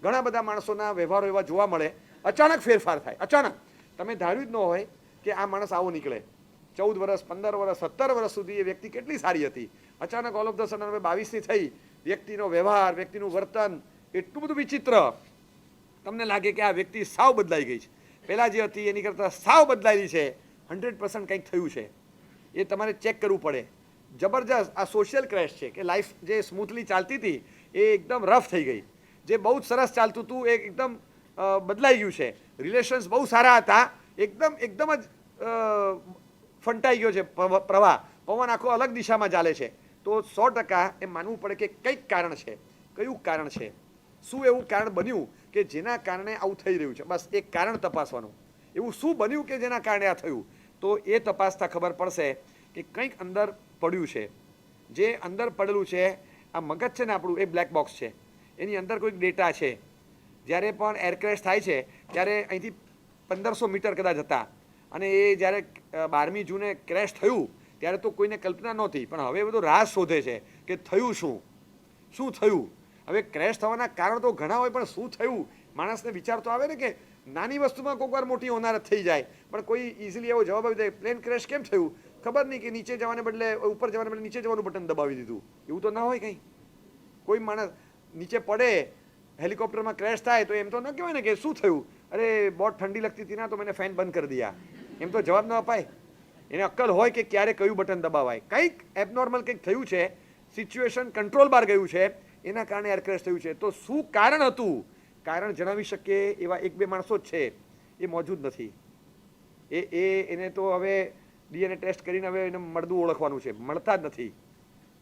ઘણા બધા માણસોના વ્યવહારો એવા જોવા મળે, અચાનક ફેરફાર થાય. અચાનક તમે ધાર્યું જ ન હોય કે આ માણસ આવો નીકળે. 14 વર્ષ, 15 વર્ષ, 17 વર્ષ સુધી એ વ્યક્તિ કેટલી સારી હતી, અચાનક ઓલ ઓફ ધ સડન હવે 22ની થઈ, વ્યક્તિનો વ્યવહાર, વ્યક્તિનું વર્તન એટલું બધું વિચિત્ર, તમને લાગે કે આ વ્યક્તિ સાવ બદલાઈ ગઈ છે. પહેલાં જે હતી એની કરતાં સાવ બદલાયેલી છે. 100% કંઈક થયું છે. એ તમારે ચેક કરવું પડે. જબરજસ્ત આ સોશિયલ ક્રેશ છે કે લાઈફ જે સ્મૂથલી ચાલતી હતી એ એકદમ રફ થઈ ગઈ. જે બહુ જ સરસ ચાલતું હતું એ એકદમ બદલાઈ ગયું છે. રિલેશન્સ બહુ સારા હતા, એકદમ જ ફંટાઈ ગયો છે પ્રવાહ, પવન આખો અલગ દિશામાં ચાલે છે. તો 100% એ માનવું પડે કે કંઈક કારણ છે. કયું કારણ છે? શું એવું કારણ બન્યું કે જેના કારણે આવું થઈ રહ્યું છે? બસ એક કારણ તપાસવાનું. એવું શું બન્યું કે જેના કારણે આ થયું? તો એ તપાસતા ખબર પડશે કે કંઈક અંદર પડ્યું છે. જે અંદર પડેલું છે, આ મગજ છે ને આપણું, એ બ્લેક બોક્સ છે. એની અંદર કોઈક ડેટા છે. જ્યારે પણ એર ક્રેશ થાય છે ત્યારે અહીંથી 1500 મીટર કદાચ હતા, અને એ જ્યારે 12મી જૂને ક્રેશ થયું ત્યારે તો કોઈને કલ્પના નહોતી, પણ હવે બધો રાહ શોધે છે કે થયું શું થયું. હવે ક્રેશ થવાના કારણ તો ઘણા હોય, પણ શું થયું માણસને વિચાર તો આવે ને કે નાની વસ્તુમાં કોઈક વાર મોટી હોનારત થઈ જાય, પણ કોઈ ઇઝીલી એવો જવાબ આવી જાય પ્લેન ક્રેશ કેમ થયું, ખબર નહીં કે નીચે જવાને બદલે ઉપર જવાને બદલે નીચે જવાનું બટન દબાવી દીધું. એવું તો ના હોય કંઈ. કોઈ માણસ નીચે પડે, હેલિકોપ્ટરમાં ક્રેશ થાય તો એમ તો ન કહેવાય ને કે શું થયું, અરે બહુ ઠંડી લગતી હતી ના તો મેને ફેન બંધ કરી દિયા, એમ તો જવાબ ન અપાય. એને અક્કલ હોય કે ક્યારે કયું બટન દબાવાય. કંઈક એબનોર્મલ કંઈક થયું છે, સિચ્યુએશન કંટ્રોલ બહાર ગયું છે, એના કારણે એર ક્રેશ થયું છે. તો શું કારણ હતું? કારણ જણાવી શકીએ એવા 1-2 માણસો જ છે, એ મોજૂદ નથી. એને તો હવે DNA ટેસ્ટ કરીને હવે એને મળદું ઓળખવાનું છે, મળતા જ નથી.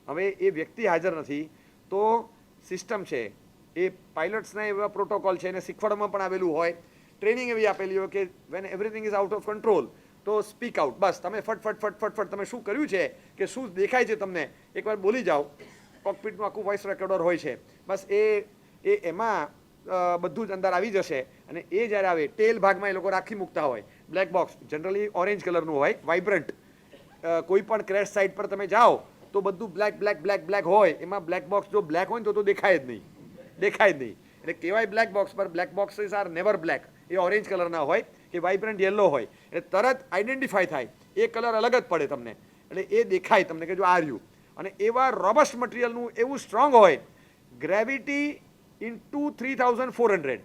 હવે એ વ્યક્તિ હાજર નથી તો સિસ્ટમ છે, એ પાયલટ્સના એવા પ્રોટોકોલ છે, એને શીખવાડવામાં પણ આવેલું હોય, ટ્રેનિંગ એવી આપેલી હોય કે when everything is out of control તો સ્પીક આઉટ. બસ તમે ફટ તમે શું કર્યું છે કે શું દેખાય છે તમને એકવાર બોલી જાઓ. કોકપીટનું આખું વોઇસ રેકોર્ડર હોય છે, બસ એમાં બધું જ અંદર આવી જશે. અને એ જ્યારે આવે ટેલ ભાગમાં એ લોકો રાખી મૂકતા હોય. બ્લેક બોક્સ જનરલી ઓરેન્જ કલરનું હોય, વાઇબ્રન્ટ. કોઈ પણ ક્રેશ સાઇટ પર તમે જાઓ તો બધું બ્લેક હોય. એમાં બ્લેક બોક્સ જો બ્લેક હોય ને તો દેખાય જ નહીં. એટલે કહેવાય બ્લેક બોક્સ પર black boxes are never black. એ ઓરેન્જ કલરના હોય કે વાઇબ્રન્ટ યલો હોય, એટલે તરત આઈડેન્ટિફાય થાય. એ કલર અલગ જ પડે તમને, એટલે એ દેખાય તમને કે જો આ રહ્યું. અને એવા રોબસ્ટ મટીરિયલનું એવું સ્ટ્રોંગ હોય, ગ્રેવિટી ઇન્ટુ 3400,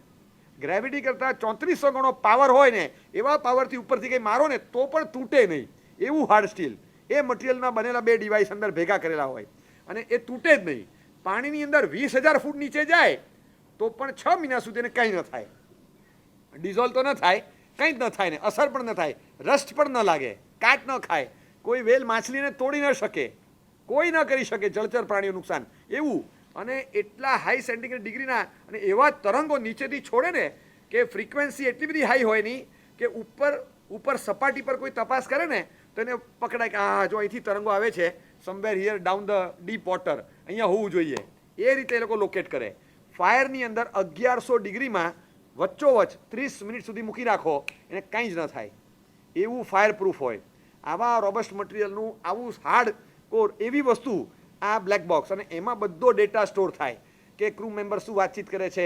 ગ્રેવિટી કરતાં 3400 ગણો પાવર હોય ને, એવા પાવરથી ઉપરથી કંઈ મારો ને તો પણ તૂટે નહીં, એવું હાર્ડ સ્ટીલ. એ મટીરિયલના બનેલા 2 ડિવાઇસ અંદર ભેગા કરેલા હોય, અને એ તૂટે જ નહીં. પાણીની અંદર 20,000 ફૂટ નીચે જાય તો પણ 6 મહિના સુધી એને કંઈ ન થાય. ડિઝોલ્વ તો ન થાય, કંઈ જ ન થાય ને, અસર પણ ન થાય, રસ્ટ પણ ન લાગે, કાટ ન ખાય, કોઈ વેલ માછલીને તોડી ન શકે, કોઈ ન કરી શકે જળચર પ્રાણીઓ નુકસાન એવું. અને એટલા હાઈ સેન્ટિગ્રેડ ડિગ્રીના અને એવા તરંગો નીચેથી છોડે ને કે ફ્રીક્વન્સી એટલી બધી હાઈ હોય નહીં કે ઉપર સપાટી પર કોઈ તપાસ કરે ને તો એને પકડાય કે હા જો અહીંથી તરંગો આવે છે, somewhere here down the deep water, અહીંયા હોવું જોઈએ. એ રીતે એ લોકો લોકેટ કરે. ફાયરની અંદર 1100 ડિગ્રીમાં વચ્ચોવચ્ચ 30 મિનિટ સુધી મૂકી રાખો, એને કંઈ જ ન થાય, એવું ફાયર પ્રૂફ હોય. આવા રોબસ્ટ મટીરિયલનું આવું હાર્ડ કોર એવી વસ્તુ આ બ્લેક બોક્સ. અને એમાં બધો ડેટા સ્ટોર થાય કે ક્રૂ મેમ્બર શું વાતચીત કરે છે,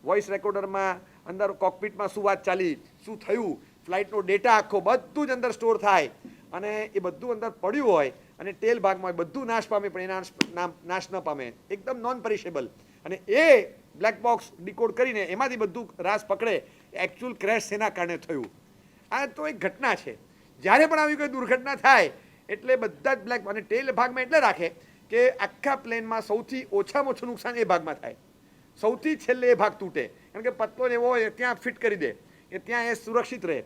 વોઇસ રેકોર્ડરમાં અંદર કોકપીટમાં શું વાત ચાલી, શું થયું, ફ્લાઇટનો ડેટા આખો બધું જ અંદર સ્ટોર થાય. અને એ બધું અંદર પડ્યું હોય અને ટેલ ભાગમાં હોય, બધું નાશ પામે પણ એના નાશ ન પામે, એકદમ નોન પેરિશેબલ. અને એ બ્લેક બોક્સ ડિકોડ કરીને એમાંથી બધું રાસ પકડે એકચ્યુઅલ ક્રેશ શેના કારણે થયું. આ તો એક ઘટના છે. જ્યારે પણ આવી કોઈ દુર્ઘટના થાય એટલે બધા જ બ્લેક અને ટેલ ભાગમાં એટલે રાખે કે આખા પ્લેનમાં સૌથી ઓછામાં ઓછું નુકસાન એ ભાગમાં થાય, સૌથી છેલ્લે એ ભાગ તૂટે. કારણ કે પતલો એવો હોય ત્યાં ફિટ કરી દે કે ત્યાં એ સુરક્ષિત રહે.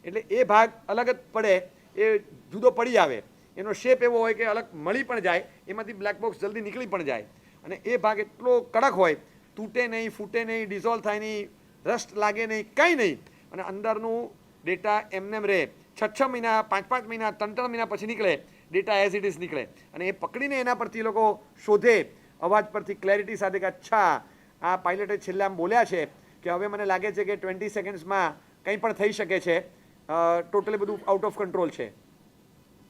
એટલે એ ભાગ અલગ જ પડે, એ જુદો પડી આવે, એનો શેપ એવો હોય કે અલગ મળી પણ જાય, એમાંથી બ્લેક બોક્સ જલ્દી નીકળી પણ જાય. અને એ ભાગ એટલો કડક હોય, તૂટે નહીં, ફૂટે નહીં, ડિઝોલ્વ થાય નહીં, રસ્ટ લાગે નહીં, કંઈ નહીં. અને અંદરનું ડેટા એમનેમ રહે. 6 મહિના, 5 મહિના, 3 મહિના પછી નીકળે ડેટા એઝ ઇટ ઇઝ નીકળે. અને એ પકડીને એના પરથી લોકો શોધે અવાજ પરથી ક્લેરિટી સાથે કે અચ્છા આ પાયલટે છેલ્લે આમ બોલ્યા છે કે હવે મને લાગે છે કે 20 સેકન્ડ્સમાં કંઈ પણ થઈ શકે છે, ટોટલી બધું આઉટ ઓફ કંટ્રોલ છે,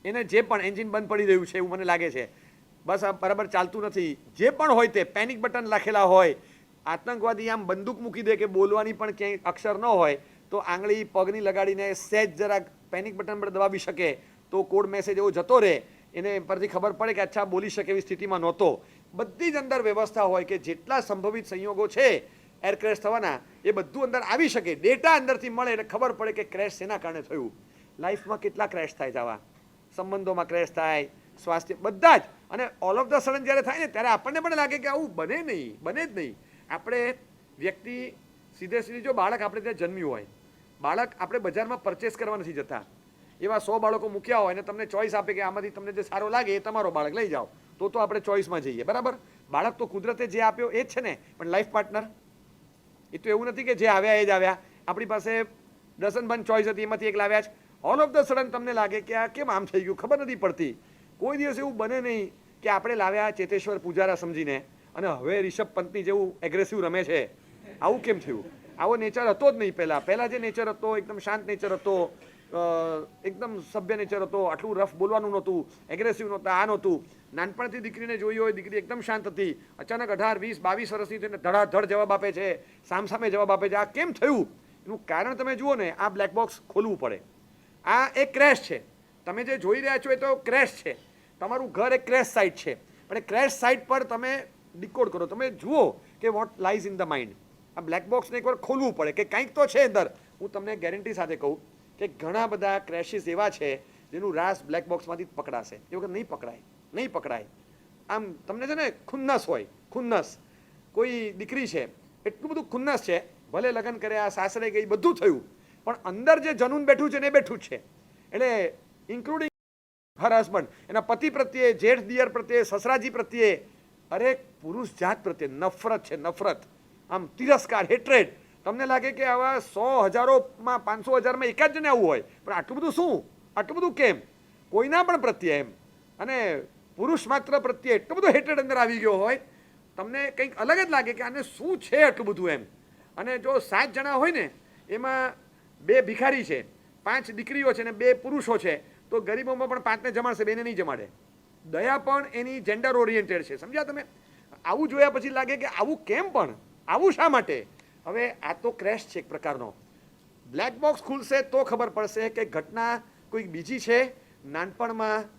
એને જે પણ એન્જિન બંધ પડી રહ્યું છે એવું મને લાગે છે, બસ આ બરાબર ચાલતું નથી, જે પણ હોય તે પેનિક બટન લખેલા હોય, આતંકવાદી આમ બંદૂક મૂકી દે કે બોલવાની પણ ક્યાંય અક્ષર ન હોય તો આંગળી પગની લગાડીને સહેજ જરાક પેનિક બટન પર દબાવી શકે તો કોડ મેસેજ એવો જતો રહે, એને પરથી ખબર પડે કે અચ્છા બોલી શકે એવી સ્થિતિમાં નહોતો. બધી જ અંદર વ્યવસ્થા હોય કે જેટલા સંભવિત સંયોગો છે એર ક્રેશ થવાના એ બધું અંદર આવી શકે, ડેટા અંદરથી મળે એટલે ખબર પડે કે ક્રેશ શેના કારણે થયું. લાઈફમાં કેટલા ક્રેશ થાય જવા, સંબંધોમાં ક્રેશ થાય, સ્વાસ્થ્ય બધા જ. અને ઓલ ઓફ ધ સડન જ્યારે થાય ને ત્યારે આપણને પણ લાગે કે આવું બને જ નહીં. આપણે વ્યક્તિ સીધે જો બાળક આપણે ત્યાં જન્મ્યું હોય, બાળક આપણે બજારમાં પરચેસ કરવા નથી જતા, એવા 100 બાળકો મૂક્યા હોય અને તમને ચોઈસ આપે કે આમાંથી તમને જે સારો લાગે એ તમારો બાળક લઈ જાઓ, તો આપણે ચોઈસમાં જઈએ, બરાબર. બાળક તો કુદરતે જે આપ્યો એ જ છે ને, પણ લાઈફ પાર્ટનર એ તો એવું નથી કે જે આવ્યા એ જ આવ્યા. આપણી પાસે ડઝનબંધ ચોઈસ હતી, એમાંથી એક લાવ્યા જ. ઓલ ઓફ ધ સડન તમને લાગે કે આ કેમ આમ થઈ ગયું, ખબર નથી પડતી. કોઈ દિવસ એવું બને નહીં કે આપણે લાવ્યા ચેતેશ્વર પૂજારા સમજીને અને હવે રિષભ પંતની જેવું એગ્રેસિવ રમે છે. આવું કેમ થયું? આવો નેચર હતો જ નહીં પહેલાં જે નેચર હતો એકદમ શાંત નેચર હતો, એકદમ સભ્ય નેચર હતો, આટલું રફ બોલવાનું નહોતું, એગ્રેસિવ નહોતા, આ નહોતું. નાનપણથી દીકરીને જોઈ હોય, દીકરી એકદમ શાંત હતી, અચાનક 18, 20, 22 વર્ષની થઈને ધડાધડ જવાબ આપે છે, સામે જવાબ આપે છે. આ કેમ થયું? એનું કારણ તમે જુઓ ને, આ બ્લેક બોક્સ ખોલવું પડે. આ એક ક્રેશ છે, તમે જે જોઈ રહ્યા છો એ તો ક્રેશ છે. તમારું ઘર એક ક્રેશ સાઇટ છે, પણ એ ક્રેશ સાઇટ પર તમે ડિકોડ કરો, તમે જુઓ કે what lies in the mind. આ બ્લેક બોક્સને એકવાર ખોલવું પડે કે કંઈક તો છે અંદર. હું તમને ગેરંટી સાથે કહું કે ઘણા બધા ક્રેશિસ એવા છે જેનું રાસ બ્લેક બોક્સમાંથી જ પકડાશે. એ વખત નહીં પકડાય. આમ તમને છે ને ખુન્નસ હોય, ખુન્નસ. કોઈ દીકરી છે, એટલું બધું ખુન્નસ છે, ભલે લગ્ન કર્યા, સાસરે ગઈ, બધું થયું, પણ અંદર જે જનૂન બેઠું છે ને એ બેઠું જ છે. એટલે ઇન્ક્લુડિંગ હર હસબન્ડ, એના પતિ પ્રત્યે, જેઠ દિયર પ્રત્યે, સસરાજી પ્રત્યે, અરે પુરુષ જાત પ્રત્યે નફરત છે, નફરત. આમ તિરસ્કાર, હેટ્રેડ. તમને લાગે કે આવા 100 હજારોમાં 500 હજારમાં એકાદ જણે આવું હોય, પણ આટલું બધું શું, આટલું બધું કેમ? કોઈના પણ પ્રત્યે એમ. અને પુરુષ માત્ર પ્રત્યે એટલું બધું હેટ્રેડ અંદર આવી ગયો હોય, તમને કંઈક અલગ જ લાગે કે આને શું છે આટલું બધું એમ. અને જો 7 જણા હોય ને, એમાં 2 ભિખારી છે, 5 દીકરીઓ છે ને 2 પુરુષો છે, તો ગરીબોમાં પણ 5ને જમાડશે, 2ને નહીં જમાડે. દયા પણ એની જેન્ડર ઓરિએન્ટેડ છે, સમજ્યા તમે? આવું જોયા પછી લાગે કે આવું કેમ, પણ આવું શા માટે? હવે આ તો ક્રેશ છે એક પ્રકારનો. બ્લેક બોક્સ ખુલશે તો ખબર પડશે કે ઘટના કોઈક બીજી છે, નાનપણમાં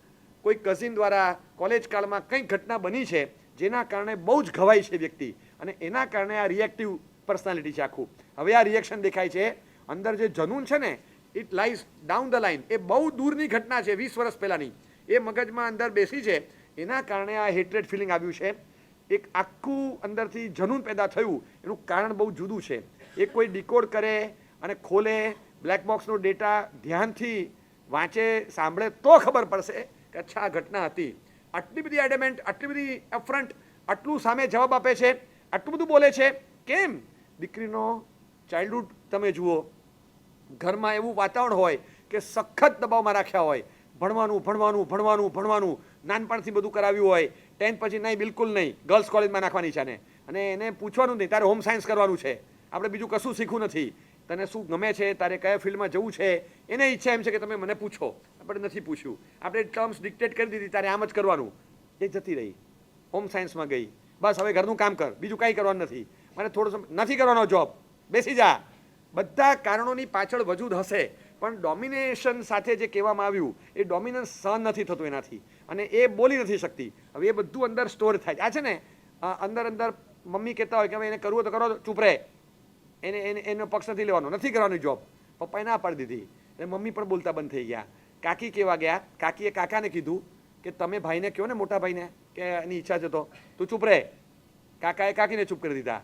કોઈ કઝિન દ્વારા, કોલેજ કાળમાં કંઈક ઘટના બની છે જેના કારણે બહુ જ ઘવાય છે વ્યક્તિ, અને એના કારણે આ રિએક્ટિવ પર્સનાલિટી છે આખું. હવે આ રિએક્શન દેખાય છે. અંદર જે જનૂન છે ને, it lies down the line. એ બહુ દૂરની ઘટના છે, 20 વર્ષ પહેલાંની. એ મગજમાં અંદર બેસી છે, એના કારણે આ હેટ્રેડ ફિલિંગ આવ્યું છે. એક આખું અંદરથી જનૂન પેદા થયું. એનું કારણ બહુ જુદું છે. એ કોઈ ડિકોડ કરે અને ખોલે, બ્લેક બોક્સનો ડેટા ધ્યાનથી વાંચે, સાંભળે તો ખબર પડશે કે અચ્છા આ ઘટના હતી. આટલી બધી એડેમેન્ટ, આટલી બધી અપફ્રન્ટ, આટલું સામે જવાબ આપે છે, આટલું બધું બોલે છે, કેમ? દીકરીનો ચાઇલ્ડહુડ તમે જુઓ, ઘરમાં એવું વાતાવરણ હોય કે સખત દબાવમાં રાખ્યા હોય, ભણવાનું, નાનપણથી બધું કરાવ્યું હોય, 10th પછી નહીં, બિલકુલ નહીં, ગર્લ્સ કોલેજમાં નાખવાની છે ને, અને એને પૂછવાનું નહીં, તારે હોમ સાયન્સ કરવાનું છે, આપણે બીજું કશું શીખવું નથી, તને શું ગમે છે, તારે કયા ફિલ્ડમાં જવું છે, એને ઈચ્છા એમ છે કે તમે મને પૂછો. આપણે નથી પૂછ્યું, આપણે ટર્મ્સ ડિક્ટેટ કરી દીધી, તારે આમ જ કરવાનું. એ જતી રહી, હોમ સાયન્સમાં ગઈ, બસ હવે ઘરનું કામ કર, બીજું કાંઈ કરવાનું નથી, મને થોડો નથી કરવાનો જોબ, બેસી જા. બધા કારણોની પાછળ વજૂદ હશે, પણ ડોમિનેશન સાથે જે કહેવામાં આવ્યું એ ડોમિનન્સ સહન નથી થતું એનાથી, અને એ બોલી નથી શકતી. હવે એ બધું અંદર સ્ટોર થાય. આ છે ને અંદર મમ્મી કહેતા હોય કે હવે એને કરવું તો કરો, ચૂપ રહે, એનો પક્ષ નથી લેવાનો, નથી કરવાની જોબ. પપ્પાએ ના પાડી દીધી, એટલે મમ્મી પણ બોલતા બંધ થઈ ગયા. કાકી કહેવા ગયા, કાકીએ કાકાને કીધું કે તમે ભાઈને કહો ને, મોટા ભાઈને, કે એની ઈચ્છા છે તો તું ચૂપ રહે. કાકાએ કાકીને ચૂપ કરી દીધા.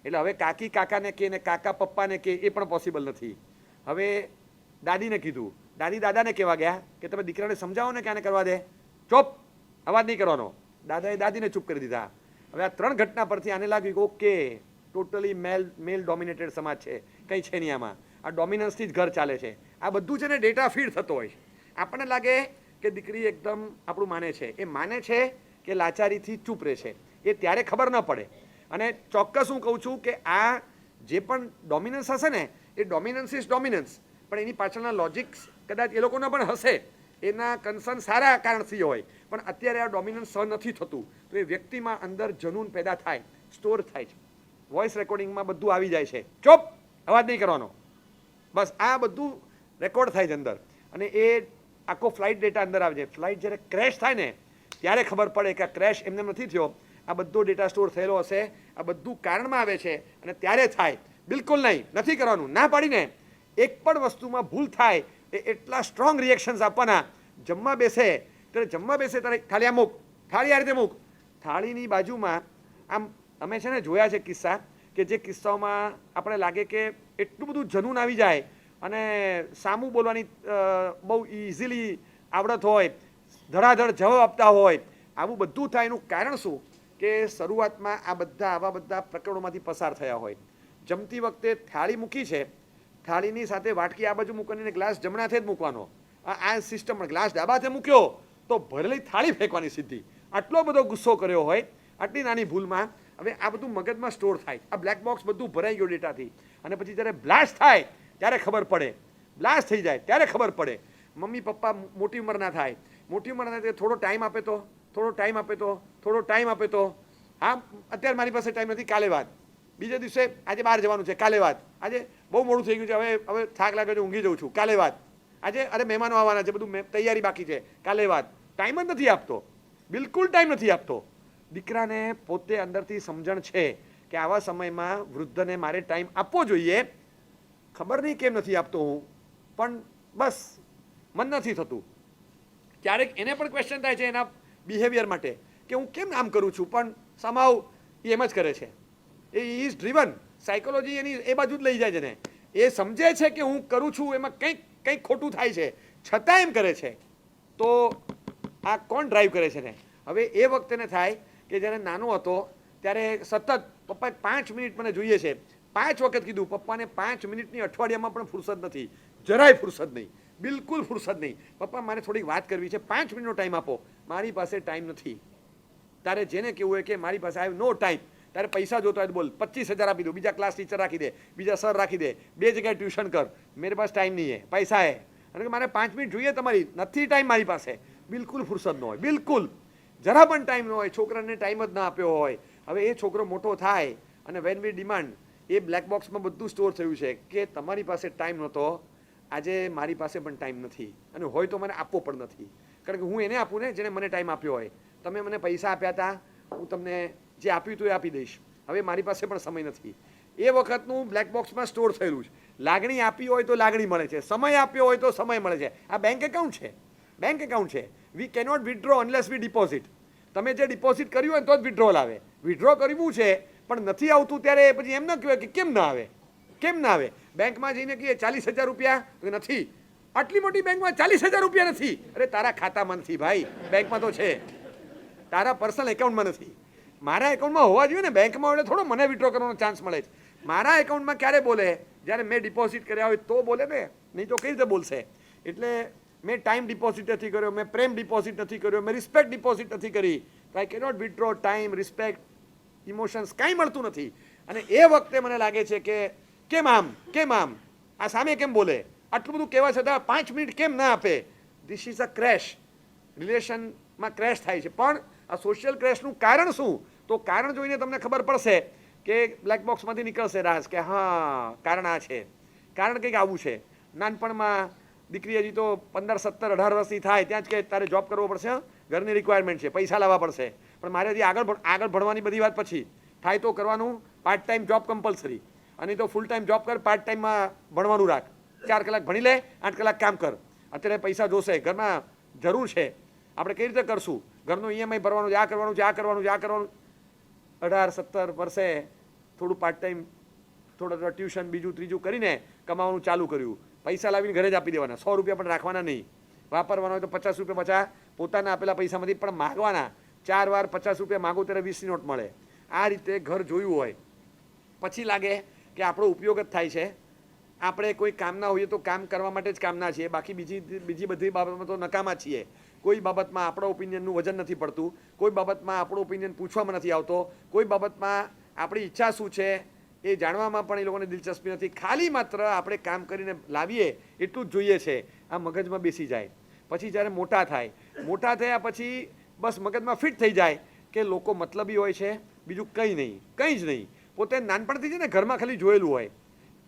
એટલે હવે કાકી કાકાને કહે ને કાકા પપ્પાને કહે એ પણ પોસિબલ નથી. હવે દાદીને કીધું, દાદી દાદાને કહેવા ગયા કે તમે દીકરાને સમજાવો ને કે આને કરવા દે, ચૂપ, અવાજ નહીં કરવાનો. દાદાએ દાદીને ચૂપ કરી દીધા. હવે આ 3 ઘટના પરથી આને લાગ્યું કે ઓકે, ટોટલી મેલ ડોમિનેટેડ સમાજ છે, કંઈ છે નહીં આમાં, આ ડોમિનન્સથી જ ઘર ચાલે છે. આ બધું છે ને ડેટા ફીડ થતો હોય છે. આપણને લાગે કે દીકરી એકદમ આપણું માને છે, એ માને છે કે લાચારીથી ચૂપ રહે છે, એ ત્યારે ખબર ન પડે. અને ચોક્કસ હું કહું છું કે આ જે પણ ડોમિનન્સ હશે ને, એ ડોમિનન્સ ઇઝ ડોમિનન્સ, પણ એની પાછળના લોજિક્સ કદાચ એ લોકોના પણ હશે, એના કન્સર્ન સારા કારણથી હોય, પણ અત્યારે આ ડોમિનન્સ સહન નથી થતું, તો એ વ્યક્તિમાં અંદર જનૂન પેદા થાય, સ્ટોર થાય છે. વોઇસ રેકોર્ડિંગમાં બધું આવી જાય છે. ચોપ, અવાજ નહીં કરવાનો. બસ આ બધું રેકોર્ડ થાય છે અંદર, અને એ આખો ફ્લાઇટ ડેટા અંદર આવે છે. ફ્લાઇટ જ્યારે ક્રેશ થાય ને ત્યારે ખબર પડે કે આ ક્રેશ એમને નથી થયો, આ બધો ડેટા સ્ટોર થયેલો હશે, આ બધું કારણમાં આવે છે અને ત્યારે થાય. બિલકુલ નહીં, નથી કરવાનું. ના પાડીને એક પણ વસ્તુમાં ભૂલ થાય એ એટલા સ્ટ્રોંગ રિએક્શન્સ આપવાના. જમવા બેસે ત્યારે થાળી આ મૂક, થાળી આ રીતે મૂક. થાળીની બાજુમાં આમ અમે છે ને જોયા છે કિસ્સા, કે જે કિસ્સાઓમાં આપણે લાગે કે એટલું બધું જનૂન આવી જાય અને સામું બોલવાની બહુ ઇઝીલી આવડત હોય, ધડાધડ જવાબ આપતા હોય, આવું બધું થાય. એનું કારણ શું કે શરૂઆતમાં આવા બધા પ્રકરણોમાંથી પસાર થયા હોય. જમતી વખતે થાળી મૂકી છે, થાળીની સાથે વાટકી આ બાજુ મૂકવાની, ગ્લાસ જમણાથી જ મૂકવાનો. આ સિસ્ટમ, ગ્લાસ ડાબાથી મૂક્યો તો ભરેલી થાળી ફેંકવાની સીધી. આટલો બધો ગુસ્સો કર્યો હોય આટલી નાની ભૂલમાં. હવે આ બધું મગજમાં સ્ટોર થાય, આ બ્લેક બોક્સ બધું ભરાઈ ગયું ડેટાથી, અને પછી જ્યારે બ્લાસ્ટ થાય ત્યારે ખબર પડે, બ્લાસ્ટ થઈ જાય ત્યારે ખબર પડે. મમ્મી પપ્પા મોટી ઉંમરના થાય, મોટી ઉંમરના થાય, થોડો ટાઈમ આપે તો, થોડો ટાઈમ આપે તો, થોડો ટાઈમ આપે તો. હા, અત્યારે મારી પાસે ટાઈમ નથી, કાલે વાત. બીજા દિવસે આજે બહાર જવાનું છે, કાલે વાત. આજે બહુ મોડું થઈ ગયું છે, હવે થાક લાગે છે, ઊંઘી જઉં છું, કાલે વાત. આજે અરે મહેમાનો આવવાના છે, બધું તૈયારી બાકી છે, કાલે વાત. ટાઈમ જ નથી આપતો, બિલકુલ ટાઈમ નથી આપતો. દીકરાને પોતે અંદરથી સમજણ છે કે આવા સમયમાં વૃદ્ધને મારે ટાઈમ આપવો જોઈએ. ખબર નહીં કેમ નથી આપતો હું, પણ બસ મન નથી થતું. ક્યારેક એને પણ ક્વેશ્ચન થાય છે એના બિહેવિયર માટે કે હું કેમ આમ કરું છું, પણ સમાવ એ એમ જ કરે છે. એ ઇઝ ડ્રીવન, સાયકોલોજી એની એ બાજુ જ લઈ જાય છે ને. એ સમજે છે કે હું કરું છું એમાં કંઈક ખોટું થાય છે, છતાં એમ કરે છે. તો આ કોણ ડ્રાઈવ કરે છે ને? હવે એ વખતે ને થાય કે જ્યારે નાનો હતો ત્યારે સતત પપ્પા 5 મિનિટ મને જોઈએ છે, 5 વખત કીધું. પપ્પાને 5 મિનિટની અઠવાડિયામાં પણ ફુરસદ નથી, જરાય ફુરસદ નહીં, બિલકુલ ફુરસદ નહીં. પપ્પા મારે થોડીક વાત કરવી છે, 5 મિનિટનો ટાઈમ આપો. મારી પાસે ટાઈમ નથી. તારે જેને કહેવું હોય કે મારી પાસે આઈ હેવ નો ટાઈમ. તારે પૈસા જોતા હોય તો બોલ, 25,000 આપી દો, બીજા ક્લાસ ટીચર રાખી દે, બીજા સર રાખી દે, 2 જગ્યાએ ટ્યુશન કર. મેરે પાસે ટાઈમ નહીં હે, પૈસા હે. અને મારે 5 મિનિટ જોઈએ તમારી, નથી ટાઈમ મારી પાસે. બિલકુલ ફુરસદ ન હોય, બિલકુલ જરા પણ ટાઈમ ન હોય. છોકરાને ટાઈમ જ ના આપ્યો હોય. હવે એ છોકરો મોટો થાય અને when we demand, A black બોક્સમાં બધું સ્ટોર થયું છે કે તમારી પાસે ટાઈમ નહોતો, આજે મારી પાસે પણ ટાઈમ નથી, અને હોય તો મને આપવો પણ નથી. કારણ કે હું એને આપું ને જેને મને ટાઈમ આપ્યો હોય. તમે મને પૈસા આપ્યા હતા, હું તમને જે આપ્યું હતું એ આપી દઈશ. હવે મારી પાસે પણ સમય નથી. એ વખતનું બ્લેક બોક્સમાં સ્ટોર થયેલું છે. લાગણી આપી હોય તો લાગણી મળે છે, સમય આપ્યો હોય તો સમય મળે છે. આ બેંક એકાઉન્ટ છે, બેંક એકાઉન્ટ છે. We cannot withdraw unless we deposit. તમે જે ડિપોઝિટ કર્યું હોય તો જ વિથડ્રોલ આવે. વિથડ્રો કરવું છે પણ નથી આવતું ત્યારે પછી એમ ન કહેવાય કે કેમ ના આવે, કેમ ના આવે. બેંકમાં જઈને કહીએ 40,000 રૂપિયા, તો નથી. આટલી મોટી બેંકમાં 40,000 રૂપિયા નથી. અરે તારા ખાતામાં નથી ભાઈ, બેંકમાં તો છે, તારા પર્સનલ એકાઉન્ટમાં નથી. મારા એકાઉન્ટમાં હોવા જોઈએ ને, બેંકમાં હોય થોડો મને વિથડ્રો કરવાનો ચાન્સ મળે છે. મારા એકાઉન્ટમાં ક્યારે બોલે? જ્યારે મેં ડિપોઝિટ કર્યા હોય તો બોલે ને, નહીં તો કઈ રીતે બોલશે? એટલે મેં ટાઈમ ડિપોઝિટ નથી કર્યો, મેં પ્રેમ ડિપોઝિટ નથી કર્યો, મેં રિસ્પેક્ટ ડિપોઝિટ નથી કરી. તો I cannot withdraw time, respect, emotions, કાંઈ મળતું નથી. અને એ વખતે મને લાગે છે કે કેમ આમ આ સામે કેમ બોલે? આટલું બધું કહેવા છતાં 5 મિનિટ કેમ ના આપે? This is a crash. રિલેશનમાં ક્રેશ થાય છે. પણ આ સોશિયલ ક્રેશનું કારણ શું? તો કારણ જોઈને તમને ખબર પડશે કે બ્લેક બોક્સમાંથી નીકળશે રાસ કે હા કારણ આ છે, કારણ કંઈક આવું છે. નાનપણમાં દીકરી હજી તો 15, 17, 18 વર્ષની થાય ત્યાં જ કે તારે જોબ કરવો પડશે, ઘરની રિક્વાયરમેન્ટ છે, પૈસા લાવવા પડશે. પણ મારે હજી આગળ ભણવાની બધી વાત પછી થાય તો કરવાનું. પાર્ટ ટાઈમ જોબ કમ્પલસરી, અને તો ફૂલ ટાઈમ જોબ કર, પાર્ટ ટાઈમમાં ભણવાનું રાખ. 4 કલાક ભણી લે, 8 કલાક કામ કર. અત્યારે પૈસા જોશે, ઘરમાં જરૂર છે, આપણે કઈ રીતે કરશું? ઘરનું EMI ભરવાનું છે, આ કરવાનું છે, આ કરવાનું છે, આ કરવાનું. 18, 17 વર્ષે થોડું પાર્ટ ટાઈમ, થોડા ટ્યુશન, બીજું ત્રીજું કરીને કમાવાનું ચાલુ કર્યું. પૈસા લાવીને ઘરે જ આપી દેવાના, 100 રૂપિયા પણ રાખવાના નહીં. વાપરવાનો હોય તો 50 રૂપિયા પાછા પોતાના આપેલા પૈસામાંથી પણ માગવાના. 4 વાર 50 રૂપિયા માગો ત્યારે 20ની નોટ મળે. આ રીતે ઘર જોયું હોય પછી લાગે કે આપણો ઉપયોગ જ થાય છે. આપણે કોઈ કામના હોઈએ તો કામ કરવા માટે જ કામના છીએ, બાકી બીજી બધી બાબતમાં તો નકામા છીએ. કોઈ બાબતમાં આપણા ઓપિનિયનનું વજન નથી પડતું, કોઈ બાબતમાં આપણો ઓપિનિયન પૂછવામાં નથી આવતો, કોઈ બાબતમાં આપણી ઈચ્છા શું છે એ જાણવામાં પણ એ લોકોને દિલચસ્પી નથી. ખાલી માત્ર આપણે કામ કરીને લાવીએ એટલું જ જોઈએ છે. આ મગજમાં બેસી જાય. પછી જ્યારે મોટા થયા પછી બસ મગજમાં ફિટ થઈ જાય કે લોકો મતલબી હોય છે, બીજું કંઈ જ નહીં. પોતે નાનપણથી છે ને ઘરમાં ખાલી જોયેલું હોય,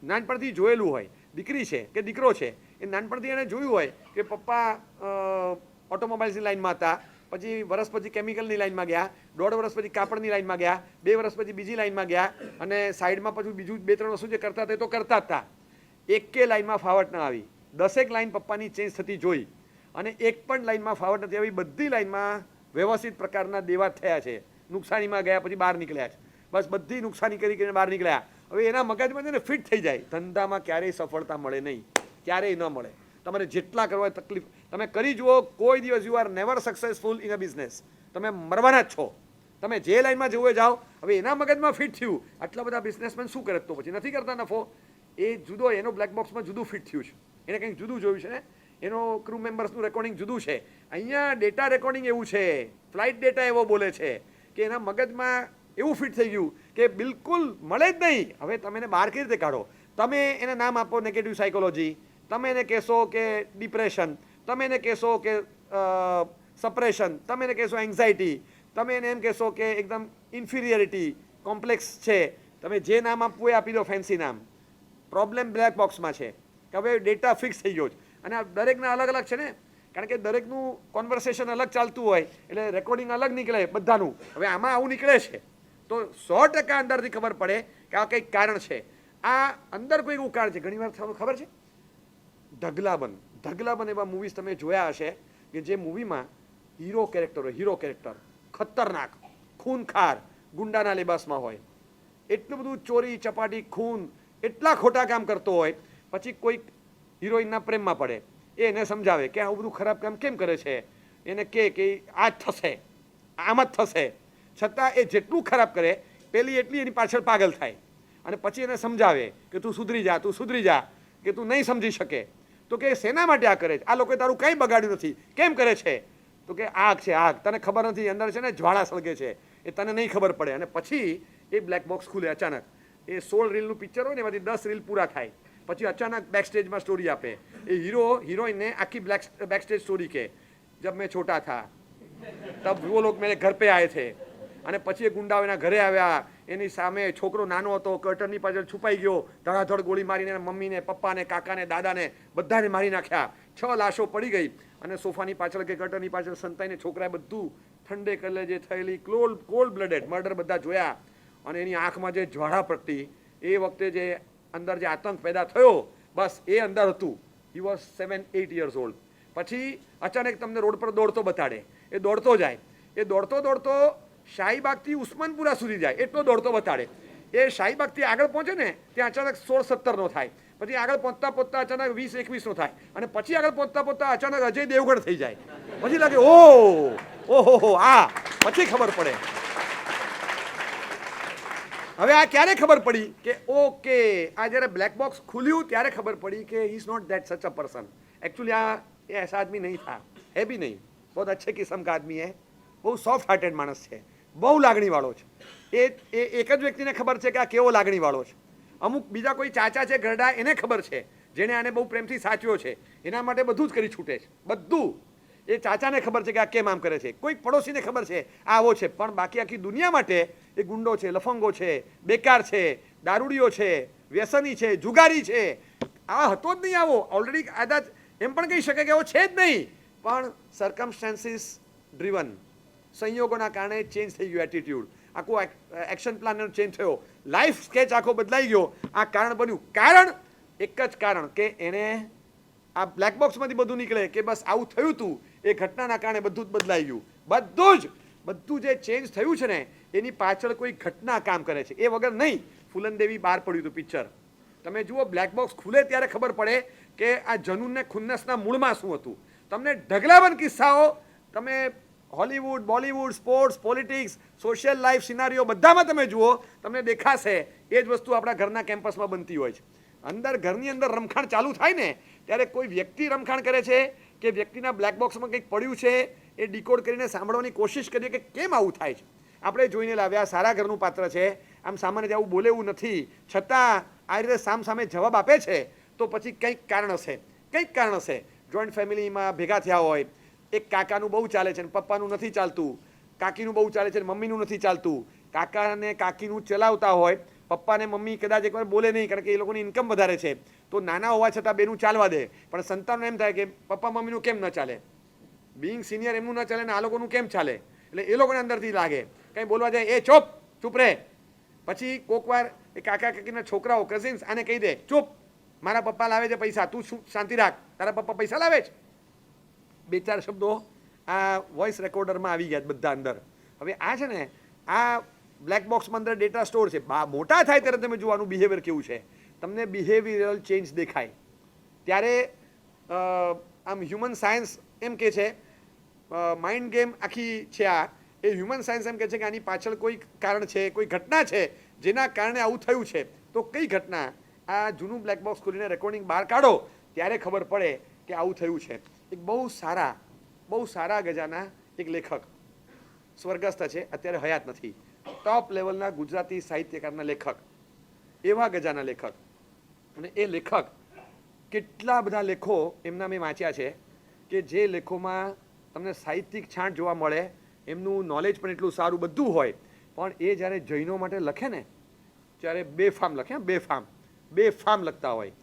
નાનપણથી જોયેલું હોય, દીકરી છે કે દીકરો છે એ નાનપણથી એને જોયું હોય કે પપ્પા ઓટોમોબાઈલ્સની લાઈનમાં હતા, પછી વર્ષ પછી કેમિકલની લાઈનમાં ગયા, 1.5 વર્ષ પછી કાપડની લાઈનમાં ગયા, 2 વર્ષ પછી બીજી લાઈનમાં ગયા, અને સાઈડમાં પછી બીજું 2-3 વસ્તુ જે કરતા હતા એ તો કરતા જ હતા. એકે લાઈનમાં ફાવટ ના આવી, 10 લાઈન પપ્પાની ચેન્જ થતી જોઈ, અને એક પણ લાઈનમાં ફાવટ નથી આવી. બધી લાઈનમાં વ્યવસ્થિત પ્રકારના દેવા થયા છે, નુકસાનીમાં ગયા પછી બહાર નીકળ્યા છે, બસ બધી નુકસાની કરીને બહાર નીકળ્યા. હવે એના મગજમાં છે ને ફિટ થઈ જાય, ધંધામાં ક્યારેય સફળતા મળે નહીં, ક્યારેય ન મળે. તમારે જેટલા કરવા હોય તકલીફ તમે કરી જુઓ, કોઈ દિવસ you are never successful in a business. તમે મરવાના જ છો. તમે જે લાઈનમાં જવું જાઓ. હવે એના મગજમાં ફિટ થયું. આટલા બધા બિઝનેસમેન શું કરે તો પછી નથી કરતા નફો? એ જુદો, એનો બ્લેક બોક્સમાં જુદું ફિટ થયું છે, એને કંઈક જુદું જોયું છે ને, એનો ક્રૂ મેમ્બર્સનું રેકોર્ડિંગ જુદું છે. અહીંયા ડેટા રેકોર્ડિંગ એવું છે, ફ્લાઇટ ડેટા એવો બોલે છે કે એના મગજમાં એવું ફિટ થઈ ગયું કે બિલકુલ મળે જ નહીં. હવે તમે એને બહાર કેવી રીતે કાઢો? તમે એને નામ આપો નેગેટિવ સાયકોલોજી, તમે એને કહેશો કે ડિપ્રેશન, તમે એને કહેશો કે સપ્રેશન, તમે એને કહેશો એન્ઝાયટી, તમે એને એમ કહેશો કે એકદમ ઇન્ફિરિયરિટી કોમ્પ્લેક્સ છે, તમે જે નામ આપવું એ આપી દો, ફેન્સી નામ. પ્રોબ્લેમ બ્લેક બોક્સમાં છે કે હવે ડેટા ફિક્સ થઈ ગયો છે, અને આ દરેકના અલગ અલગ છે ને, કારણ કે દરેકનું કોન્વર્સેશન અલગ ચાલતું હોય એટલે રેકોર્ડિંગ અલગ નીકળે બધાનું. હવે આમાં આવું નીકળે છે તો 100% અંદરથી ખબર પડે કે આ કંઈક કારણ છે, આ અંદર કોઈ એવું કારણ છે. ઘણીવાર ખબર છે ઢગલાબંધ એવા મૂવીઝ તમે જોયા હશે કે જે મૂવીમાં હીરો કેરેક્ટર ખતરનાક, ખૂનખાર, ગુંડાના લેબાસમાં હોય, એટલું બધું ચોરી ચપાટી ખૂન, એટલા ખોટા કામ કરતો હોય, પછી કોઈક હિરોઈનના પ્રેમમાં પડે, એ એને સમજાવે કે આવું બધું ખરાબ કામ કેમ કરે છે, એને કે આ જ થશે, આમ જ થશે, છતાં એ જેટલું ખરાબ કરે પેલી એટલી એની પાછળ પાગલ થાય, અને પછી એને સમજાવે કે તું સુધરી જા, કે તું નહીં સમજી શકે. તો કે શેના માટે આ કરે છે? આ લોકોએ તારું કંઈ બગાડ્યું નથી, કેમ કરે છે? તો કે આગ છે, આગ, તને ખબર નથી, અંદર છે ને જ્વાળા સળગે છે, એ તને નહીં ખબર પડે. અને પછી એ બ્લેક બોક્સ ખુલે અચાનક. એ 16 રીલનું પિક્ચર હોય ને એમાંથી 10 રીલ પૂરા થાય, પછી અચાનક બેક સ્ટેજમાં સ્ટોરી આપે. એ હિરોઈનને આખી બેક સ્ટેજ સ્ટોરી કહે, જબ મેં છોટા થા તબ वो लोग मेरे घर पे आए थे. અને પછી એ ગુંડાઓ એના ઘરે આવ્યા, એની સામે છોકરો નાનો હતો, કર્ટનની પાછળ છુપાઈ ગયો, ધડાધડ ગોળી મારીને મમ્મીને, પપ્પાને, કાકાને, દાદાને બધાને મારી નાખ્યા. 6 લાશો પડી ગઈ, અને સોફાની પાછળ કે કર્ટનની પાછળ સંતાઈને છોકરાએ બધું ઠંડે કલેજે થયેલી કોલ્ડ બ્લડેડ મર્ડર બધા જોયા. અને એની આંખમાં જે જ્વાળા પ્રગટી, એ વખતે જે અંદર જે આતંક પેદા થયો, બસ એ અંદર હતું. He was 7-8 years old. પછી અચાનક તમને રોડ પર દોડતો બતાડે, એ દોડતો જાય, એ દોડતો શાહીબાગથી ઉસ્માનપુરા સુધી જાય, એટલો દોડતો બતાડે. એ શાહીબાગથી આગળ પહોંચે ને ત્યાં અચાનક 16-17નો થાય, પછી આગળ પહોંચતા અચાનક 20-21નો થાય, અને પછી આગળ પહોંચતા અચાનક અજય દેવગણ થઈ જાય. પછી લાગે ઓહો આ પછી ખબર પડે. હવે આ ક્યારે ખબર પડી કે ઓકે, આ જ્યારે બ્લેક બોક્સ ખુલ્યું ત્યારે ખબર પડી કે હી ઇઝ નોટ દેટ સચ અ पर्सन. एक्चुअली આ ऐसा आदमी नहीं था, है भी नहीं, बहुत अच्छे किस्म का आदमी है, બહુ સોફ્ટ હાર્ટેડ માણસ છે, બહુ લાગણીવાળો છે. એ એક જ વ્યક્તિને ખબર છે કે આ કેવો લાગણીવાળો છે. અમુક બીજા કોઈ ચાચા છે ઘરડા, એને ખબર છે, જેણે આને બહુ પ્રેમથી સાચવ્યો છે, એના માટે બધું જ કરી છૂટે છે, બધું. એ ચાચાને ખબર છે કે આ કેમ આમ કરે છે, કોઈક પડોશીને ખબર છે આ આવો છે, પણ બાકી આખી દુનિયા માટે એ ગુંડો છે, લફંગો છે, બેકાર છે, દારૂડિયો છે, વ્યસની છે, જુગારી છે. આ હતો જ નહીં આવો, ઓલરેડી આદા એમ પણ કહી શકે કે એવો છે જ નહીં, પણ સર્કમસ્ટાન્સીસ ડ્રીવન, સંયોગોના કારણે ચેન્જ થઈ ગયું એટીટ્યુડ, આખો એક્શન પ્લાન ચેન્જ થયો, લાઈફ સ્કેચ આખો બદલાઈ ગયો. આ કારણ બન્યું. કારણ એક જ કારણ કે એને આ બ્લેક બોક્સમાંથી બધું નીકળે કે બસ આવું થયું હતું, એ ઘટનાના કારણે બધું જ બદલાઈ ગયું. બધું જે ચેન્જ થયું છે ને એની પાછળ કોઈ ઘટના કામ કરે છે, એ વગર નહીં. ફૂલનદેવી બહાર પડ્યું હતું પિક્ચર, તમે જુઓ. બ્લેક બોક્સ ખુલે ત્યારે ખબર પડે કે આ જનૂનને ખુન્નસના મૂળમાં શું હતું. તમને ઢગલાબંધ કિસ્સાઓ તમે Hollywood, Bollywood, sports, politics, social life સિનારીઓ બધામાં તમે જુઓ, તમને દેખાશે એ જ વસ્તુ આપણા ઘરના કેમ્પસમાં બનતી હોય છે. ઘરની અંદર રમખાણ ચાલુ થાય ને ત્યારે કોઈ વ્યક્તિ રમખાણ કરે છે કે વ્યક્તિના બ્લેક બોક્સમાં કંઈક પડ્યું છે, એ ડીકોડ કરીને સાંભળવાની કોશિશ કરીએ કે કેમ આવું થાય છે. આપણે જોઈને લાવ્યા, સારા ઘરનું પાત્ર છે, આમ સામાન્ય આવું બોલે એવું નથી, છતાં આ રીતે સામે જવાબ આપે છે, તો પછી કંઈક કારણ હશે. જોઈન્ટ ફેમિલીમાં ભેગા થયા હોય, એક કાકાનું બહુ ચાલે છે ને પપ્પાનું નથી ચાલતું, કાકીનું બહુ ચાલે છે ને મમ્મીનું નથી ચાલતું, કાકા અને કાકીનું ચલાવતા હોય પપ્પા ને મમ્મી કદાચ એકવાર બોલે નહીં કારણ કે એ લોકોની ઇન્કમ વધારે છે, તો નાના હોવા છતાં બેનું ચાલવા દે, પણ સંતાનને એમ થાય કે પપ્પા મમ્મીનું કેમ ન ચાલે, બિંગ સિનિયર એમનું ન ચાલે ને આ લોકોનું કેમ ચાલે, એટલે એ લોકોને અંદરથી લાગે કંઈ બોલવા જાય એ ચૂપ રહે. પછી કોક વાર એ કાકા કાકીના છોકરાઓ કઝિન્સ આને કહી દે ચૂપ, મારા પપ્પા લાવે છે પૈસા, તું શું શાંતિ રાખ, તારા પપ્પા પૈસા લાવે છે. 2-4 શબ્દો આ વોઇસ રેકોર્ડરમાં આવી ગયા બધા અંદર. હવે આ છે ને આ બ્લેક બોક્સમાં અંદર ડેટા સ્ટોર છે. મોટા થાય ત્યારે તમે જોવાનું બિહેવિયર કેવું છે, તમને બિહેવિયરલ ચેન્જ દેખાય ત્યારે આમ હ્યુમન સાયન્સ એમ કે છે, માઇન્ડ ગેમ આખી છે આ, એ હ્યુમન સાયન્સ એમ કહે છે કે આની પાછળ કોઈ કારણ છે, કોઈ ઘટના છે જેના કારણે આવું થયું છે. તો કઈ ઘટના, આ જૂનું બ્લેક બોક્સ ખોલીને રેકોર્ડિંગ બહાર કાઢો ત્યારે ખબર પડે કે આવું થયું છે. એક બહુ સારા ગજાના એક લેખક સ્વર્ગસ્થ છે, અત્યારે હયાત નથી, ટોપ લેવલના ગુજરાતી સાહિત્યકારના લેખક, એવા ગજાના લેખક. અને એ લેખક કેટલા બધા લેખો એમના મેં વાંચ્યા છે કે જે લેખોમાં તમને સાહિત્યિક છાંટ જોવા મળે, એમનું નોલેજ પણ એટલું સારું બધું હોય, પણ એ જ્યારે જૈનો માટે લખે ને ત્યારે બેફામ લખે, બેફામ લખતા હોય.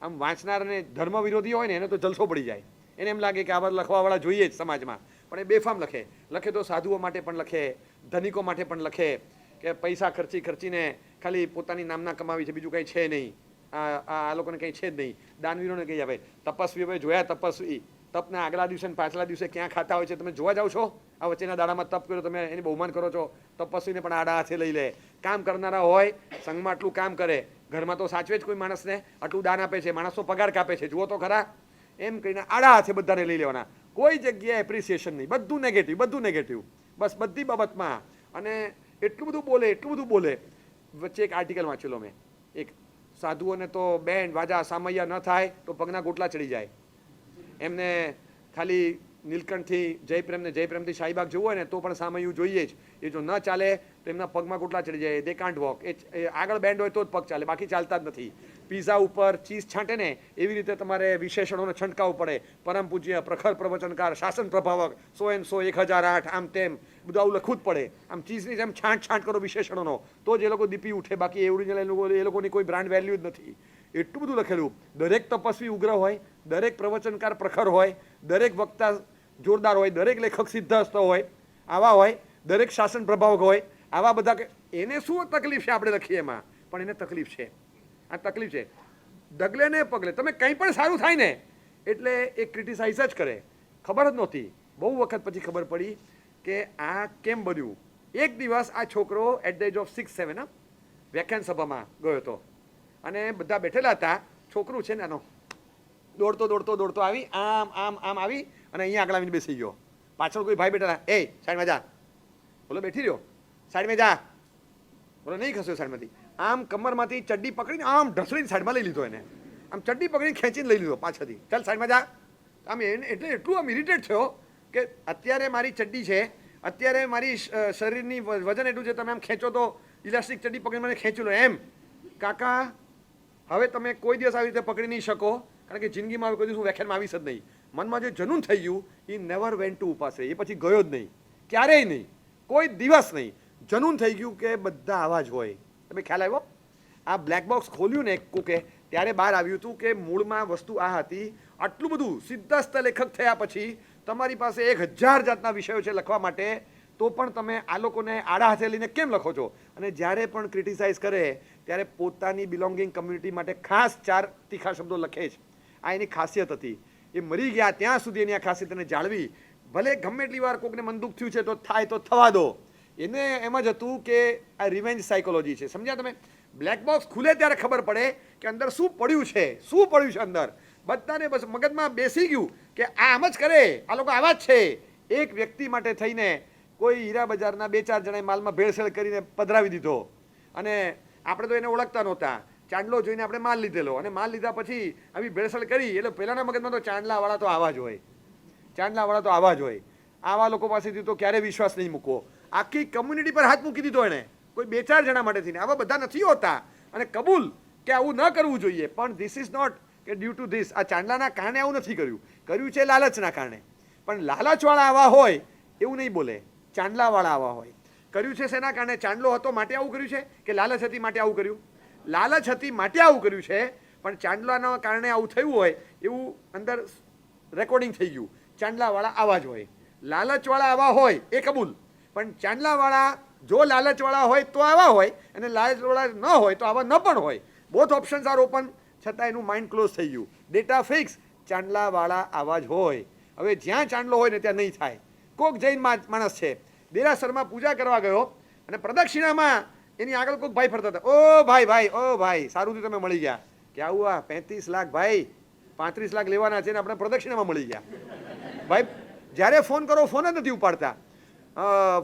આમ વાંચનારને ધર્મ વિરોધી હોય ને એને તો જલસો પડી જાય, એને એમ લાગે કે આ લખવાવાળા જોઈએ જ સમાજમાં, પણ એ બેફામ લખે તો સાધુઓ માટે પણ લખે, ધનિકો માટે પણ લખે કે પૈસા ખર્ચીને ખાલી પોતાની નામના કમાવી છે, બીજું કંઈ છે નહીં, આ લોકોને કંઈ છે જ નહીં. દાનવીરોને કહી આવે, તપસ્વીઓએ જોયા તપસ્વી તપના આગલા દિવસે પાછલા દિવસે ક્યાં ખાતા હોય છે, તમે જોવા જાઓ છો? આ વચ્ચેના દાડામાં તપ કર્યો, તમે એની બહુમાન કરો છો. તપસ્વીને પણ આડા હાથે લઈ લે. કામ કરનારા હોય, સંઘમાં આટલું કામ કરે, ઘરમાં તો સાચવે જ કોઈ માણસને, આટલું દાન આપે છે, માણસો પગાર કાપે છે, જુઓ તો ખરા. એમ કહીને આડા હાથે બધાને લઈ લેવાના, કોઈ જગ્યાએ એપ્રિસિએશન નહીં, બધું નેગેટિવ, બસ બધી બાબતમાં. અને એટલું બધું બોલે. વચ્ચે એક આર્ટિકલ વાંચેલો મેં, એક સાધુઓને તો બેન્ડ વાજા સામૈયા ન થાય તો પગના ગોટલા ચડી જાય, એમને ખાલી નીલકંઠથી જયપ્રેમથી શાહીબાગ જવું હોય ને તો પણ સામૈયું જોઈએ જ, એ જો ન ચાલે તો એમના પગમાં ગોટલા ચડી જાય, દે કાન્ટ વોક. એ આગળ બેન્ડ હોય તો જ પગ ચાલે, બાકી ચાલતા જ નથી. પીઝા ઉપર ચીઝ છાંટે ને એવી રીતે તમારે વિશેષણોને છંટકાવ પડે. પરમ પૂજ્ય પ્રખર પ્રવચનકાર શાસન પ્રભાવક 100 1008 આમ તેમ બધું આવું લખવું જ પડે. આમ ચીઝની જેમ છાંટ કરો વિશેષણોનો તો જ એ લોકો દીપી ઉઠે, બાકી ઓરિજિનલ એ લોકોની કોઈ બ્રાન્ડ વેલ્યુ જ નથી. એટલું બધું લખેલું. દરેક તપસ્વી ઉગ્ર હોય, દરેક પ્રવચનકાર પ્રખર હોય, દરેક વક્તા જોરદાર હોય, દરેક લેખક સિદ્ધસ્થ હોય, આવા હોય, દરેક શાસન પ્રભાવક હોય, આવા બધા. એને શું તકલીફ છે આપણે લખીએ એમાં, પણ એને તકલીફ છે. આ તકલીફ છે. ડગલે ને પગલે તમે કંઈ પણ સારું થાય ને એટલે એ ક્રિટિસાઇઝ જ કરે. ખબર જ નહોતી, બહુ વખત પછી ખબર પડી કે આ કેમ બન્યું. એક દિવસ આ છોકરો એટ ધ એજ ઓફ 6-7 વ્યાખ્યાન સભામાં ગયો હતો અને બધા બેઠેલા હતા. છોકરું છે ને આનો દોડતો આવી આમ આવી અને અહીંયા આગળ આવીને બેસી ગયો. પાછળ કોઈ ભાઈ બેઠેલા, એ સાઈડમાં જા, બોલો બેઠી રહ્યો, સાઈડમાં જા, બોલો નહીં ખસ્યો સાઈડમાંથી. આમ કમરમાંથી ચડ્ડી પકડીને આમ ઢસડીને સાઈડમાં લઈ લીધો એને, આમ ચડ્ડી પકડીને ખેંચીને લઈ લીધો પાછળથી, ચાલ સાઈડમાં જા. આમ એટલે એટલું આમ ઇરિટેટ થયો કે અત્યારે મારી ચડ્ડી છે, અત્યારે મારી શરીરની વજન એટલું છે, તમે આમ ખેંચો તો ઇલાસ્ટિક ચડ્ડી પકડીને મને ખેંચી લો એમ. કાકા હવે તમે કોઈ દિવસ આવી રીતે પકડી નહીં શકો, કારણ કે જિંદગીમાં કોઈ દિવસ હું વ્યાખ્યાનમાં આવીશ જ નહીં. મનમાં જે જનૂન થઈ ગયું એ નેવર વેન્ટ ટુ ઉપાશ્રય, એ પછી ગયો જ નહીં, ક્યારેય નહીં, કોઈ દિવસ નહીં. જનૂન થઈ ગયું કે બધા આવા જ હોય. તમે ખ્યાલ આવ્યો? આ બ્લેક બોક્સ ખોલ્યું ને કોકે ત્યારે બહાર આવ્યું હતું કે મૂળમાં વસ્તુ આ હતી. આટલું બધું સિદ્ધસ્થ લેખક થયા પછી તમારી પાસે 1000 જાતના વિષયો છે લખવા માટે, તો પણ તમે આ લોકોને આડા હાથે લઈને કેમ લખો છો? અને જ્યારે પણ ક્રિટિસાઇઝ કરે ત્યારે પોતાની બિલોંગિંગ કમ્યુનિટી માટે ખાસ 4 તીખા શબ્દો લખે જ. આ એની ખાસિયત હતી. એ મરી ગયા ત્યાં સુધી એની આ ખાસિયતને જાળવી. ભલે ગમે એટલી વાર કોકને મન દુઃખ થયું છે તો થાય તો થવા દો. એને એમ જ હતું કે આ રિવેન્જ સાયકોલોજી છે. સમજ્યા તમે? બ્લેક બોક્સ ખુલે ત્યારે ખબર પડે કે અંદર શું પડ્યું છે અંદર. બધાને બસ મગજમાં બેસી ગયું કે આ આમ જ કરે, આ લોકો આવા જ છે. એક વ્યક્તિ માટે થઈને કોઈ હીરા બજારના 2-4 જણાએ માલમાં ભેળસેળ કરીને પધરાવી દીધો અને આપણે તો એને ઓળખતા નહોતા. ચાંદલો જોઈને આપણે માલ લીધેલો અને માલ લીધા પછી આવી ભેળસેળ કરી એટલે પહેલાના મગજમાં તો ચાંદલાવાળા તો આવા જ હોય. આવા લોકો પાસેથી તો ક્યારે વિશ્વાસ નહીં મૂકવો. આખી કમ્યુનિટી પર હાથ મૂકી દીધો એને, કોઈ 2-4 જણા માટે થઈને. આવા બધા નથી હોતા અને કબૂલ કે આવું ન કરવું જોઈએ, પણ ધીસ ઇઝ નોટ કે ડ્યુ ટુ ધીસ. આ ચાંદલાના કારણે આવું નથી કર્યું છે લાલચના કારણે. પણ લાલચવાળા આવા હોય એવું નહીં બોલે, ચાંદલાવાળા આવા હોય. કર્યું છે શેના કારણે? ચાંદલો હતો માટે આવું કર્યું છે કે લાલચ હતી માટે આવું કર્યું? લાલચ હતી માટે આવું કર્યું છે, પણ ચાંદલાના કારણે આવું થયું હોય એવું અંદર રેકોર્ડિંગ થઈ ગયું. ચાંદલાવાળા આવા જ હોય, લાલચવાળા આવા હોય એ કબૂલ, પણ ચાંદલાવાળા જો લાલચવાળા હોય તો આવા હોય અને લાલચવાળા ન હોય તો આવા ન પણ હોય. બોથ ઓપ્શન્સ આર ઓપન, છતાં એનું માઇન્ડ ક્લોઝ થઈ ગયું. ડેટા ફિક્સ, ચાંદલાવાળા આવા જ હોય. હવે જ્યાં ચાંદલો હોય ને ત્યાં નહીં થાય. કોક જૈન માણસ છે, દેરાસરમાં પૂજા કરવા ગયો અને પ્રદક્ષિણામાં એની આગળ કોઈક ભાઈ ફરતા હતા. ઓ ભાઈ, ઓ ભાઈ, સારું થયું તમે મળી ગયા. કે આવું આ 35 લાખ ભાઈ, 35 લાખ લેવાના છે ને આપણે પ્રદક્ષિણામાં મળી ગયા. ભાઈ જ્યારે ફોન કરો ફોન જ નથી ઉપાડતા.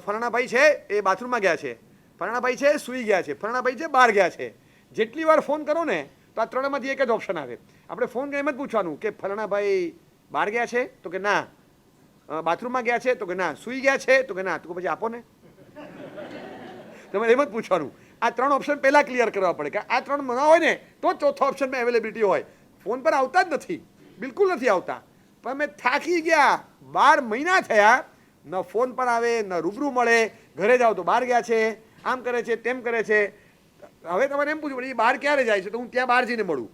ફલાણા ભાઈ છે એ બાથરૂમમાં ગયા છે, ફલાણા ભાઈ છે સૂઈ ગયા છે, ફલાણા ભાઈ છે બહાર ગયા છે. જેટલી વાર ફોન કરો ને તો આ ત્રણમાંથી એક જ ઓપ્શન આવે. આપણે ફોન કરીને એમ જ પૂછવાનું કે ફલાણા ભાઈ બહાર ગયા છે તો કે ના, બાથરૂમમાં ગયા છે તો કે ના, સૂઈ ગયા છે તો કે ના. તો પછી આપો ને, તમારે એમ જ પૂછવાનું. આ ત્રણ ઓપ્શન પહેલાં ક્લિયર કરવા પડે કે આ ત્રણ ના હોય ને તો ચોથો ઓપ્શનમાં અવેલેબિલિટી હોય. ફોન પર આવતા જ નથી, બિલકુલ નથી આવતા. પણ અમે થાકી ગયા, 12 મહિના થયા, ન ફોન પર આવે ન રૂબરૂ મળે. ઘરે જાઓ તો બહાર ગયા છે, આમ કરે છે તેમ કરે છે. હવે તમારે એમ પૂછવું પડે એ બહાર ક્યારે જાય છે તો હું ત્યાં બહાર જઈને મળું.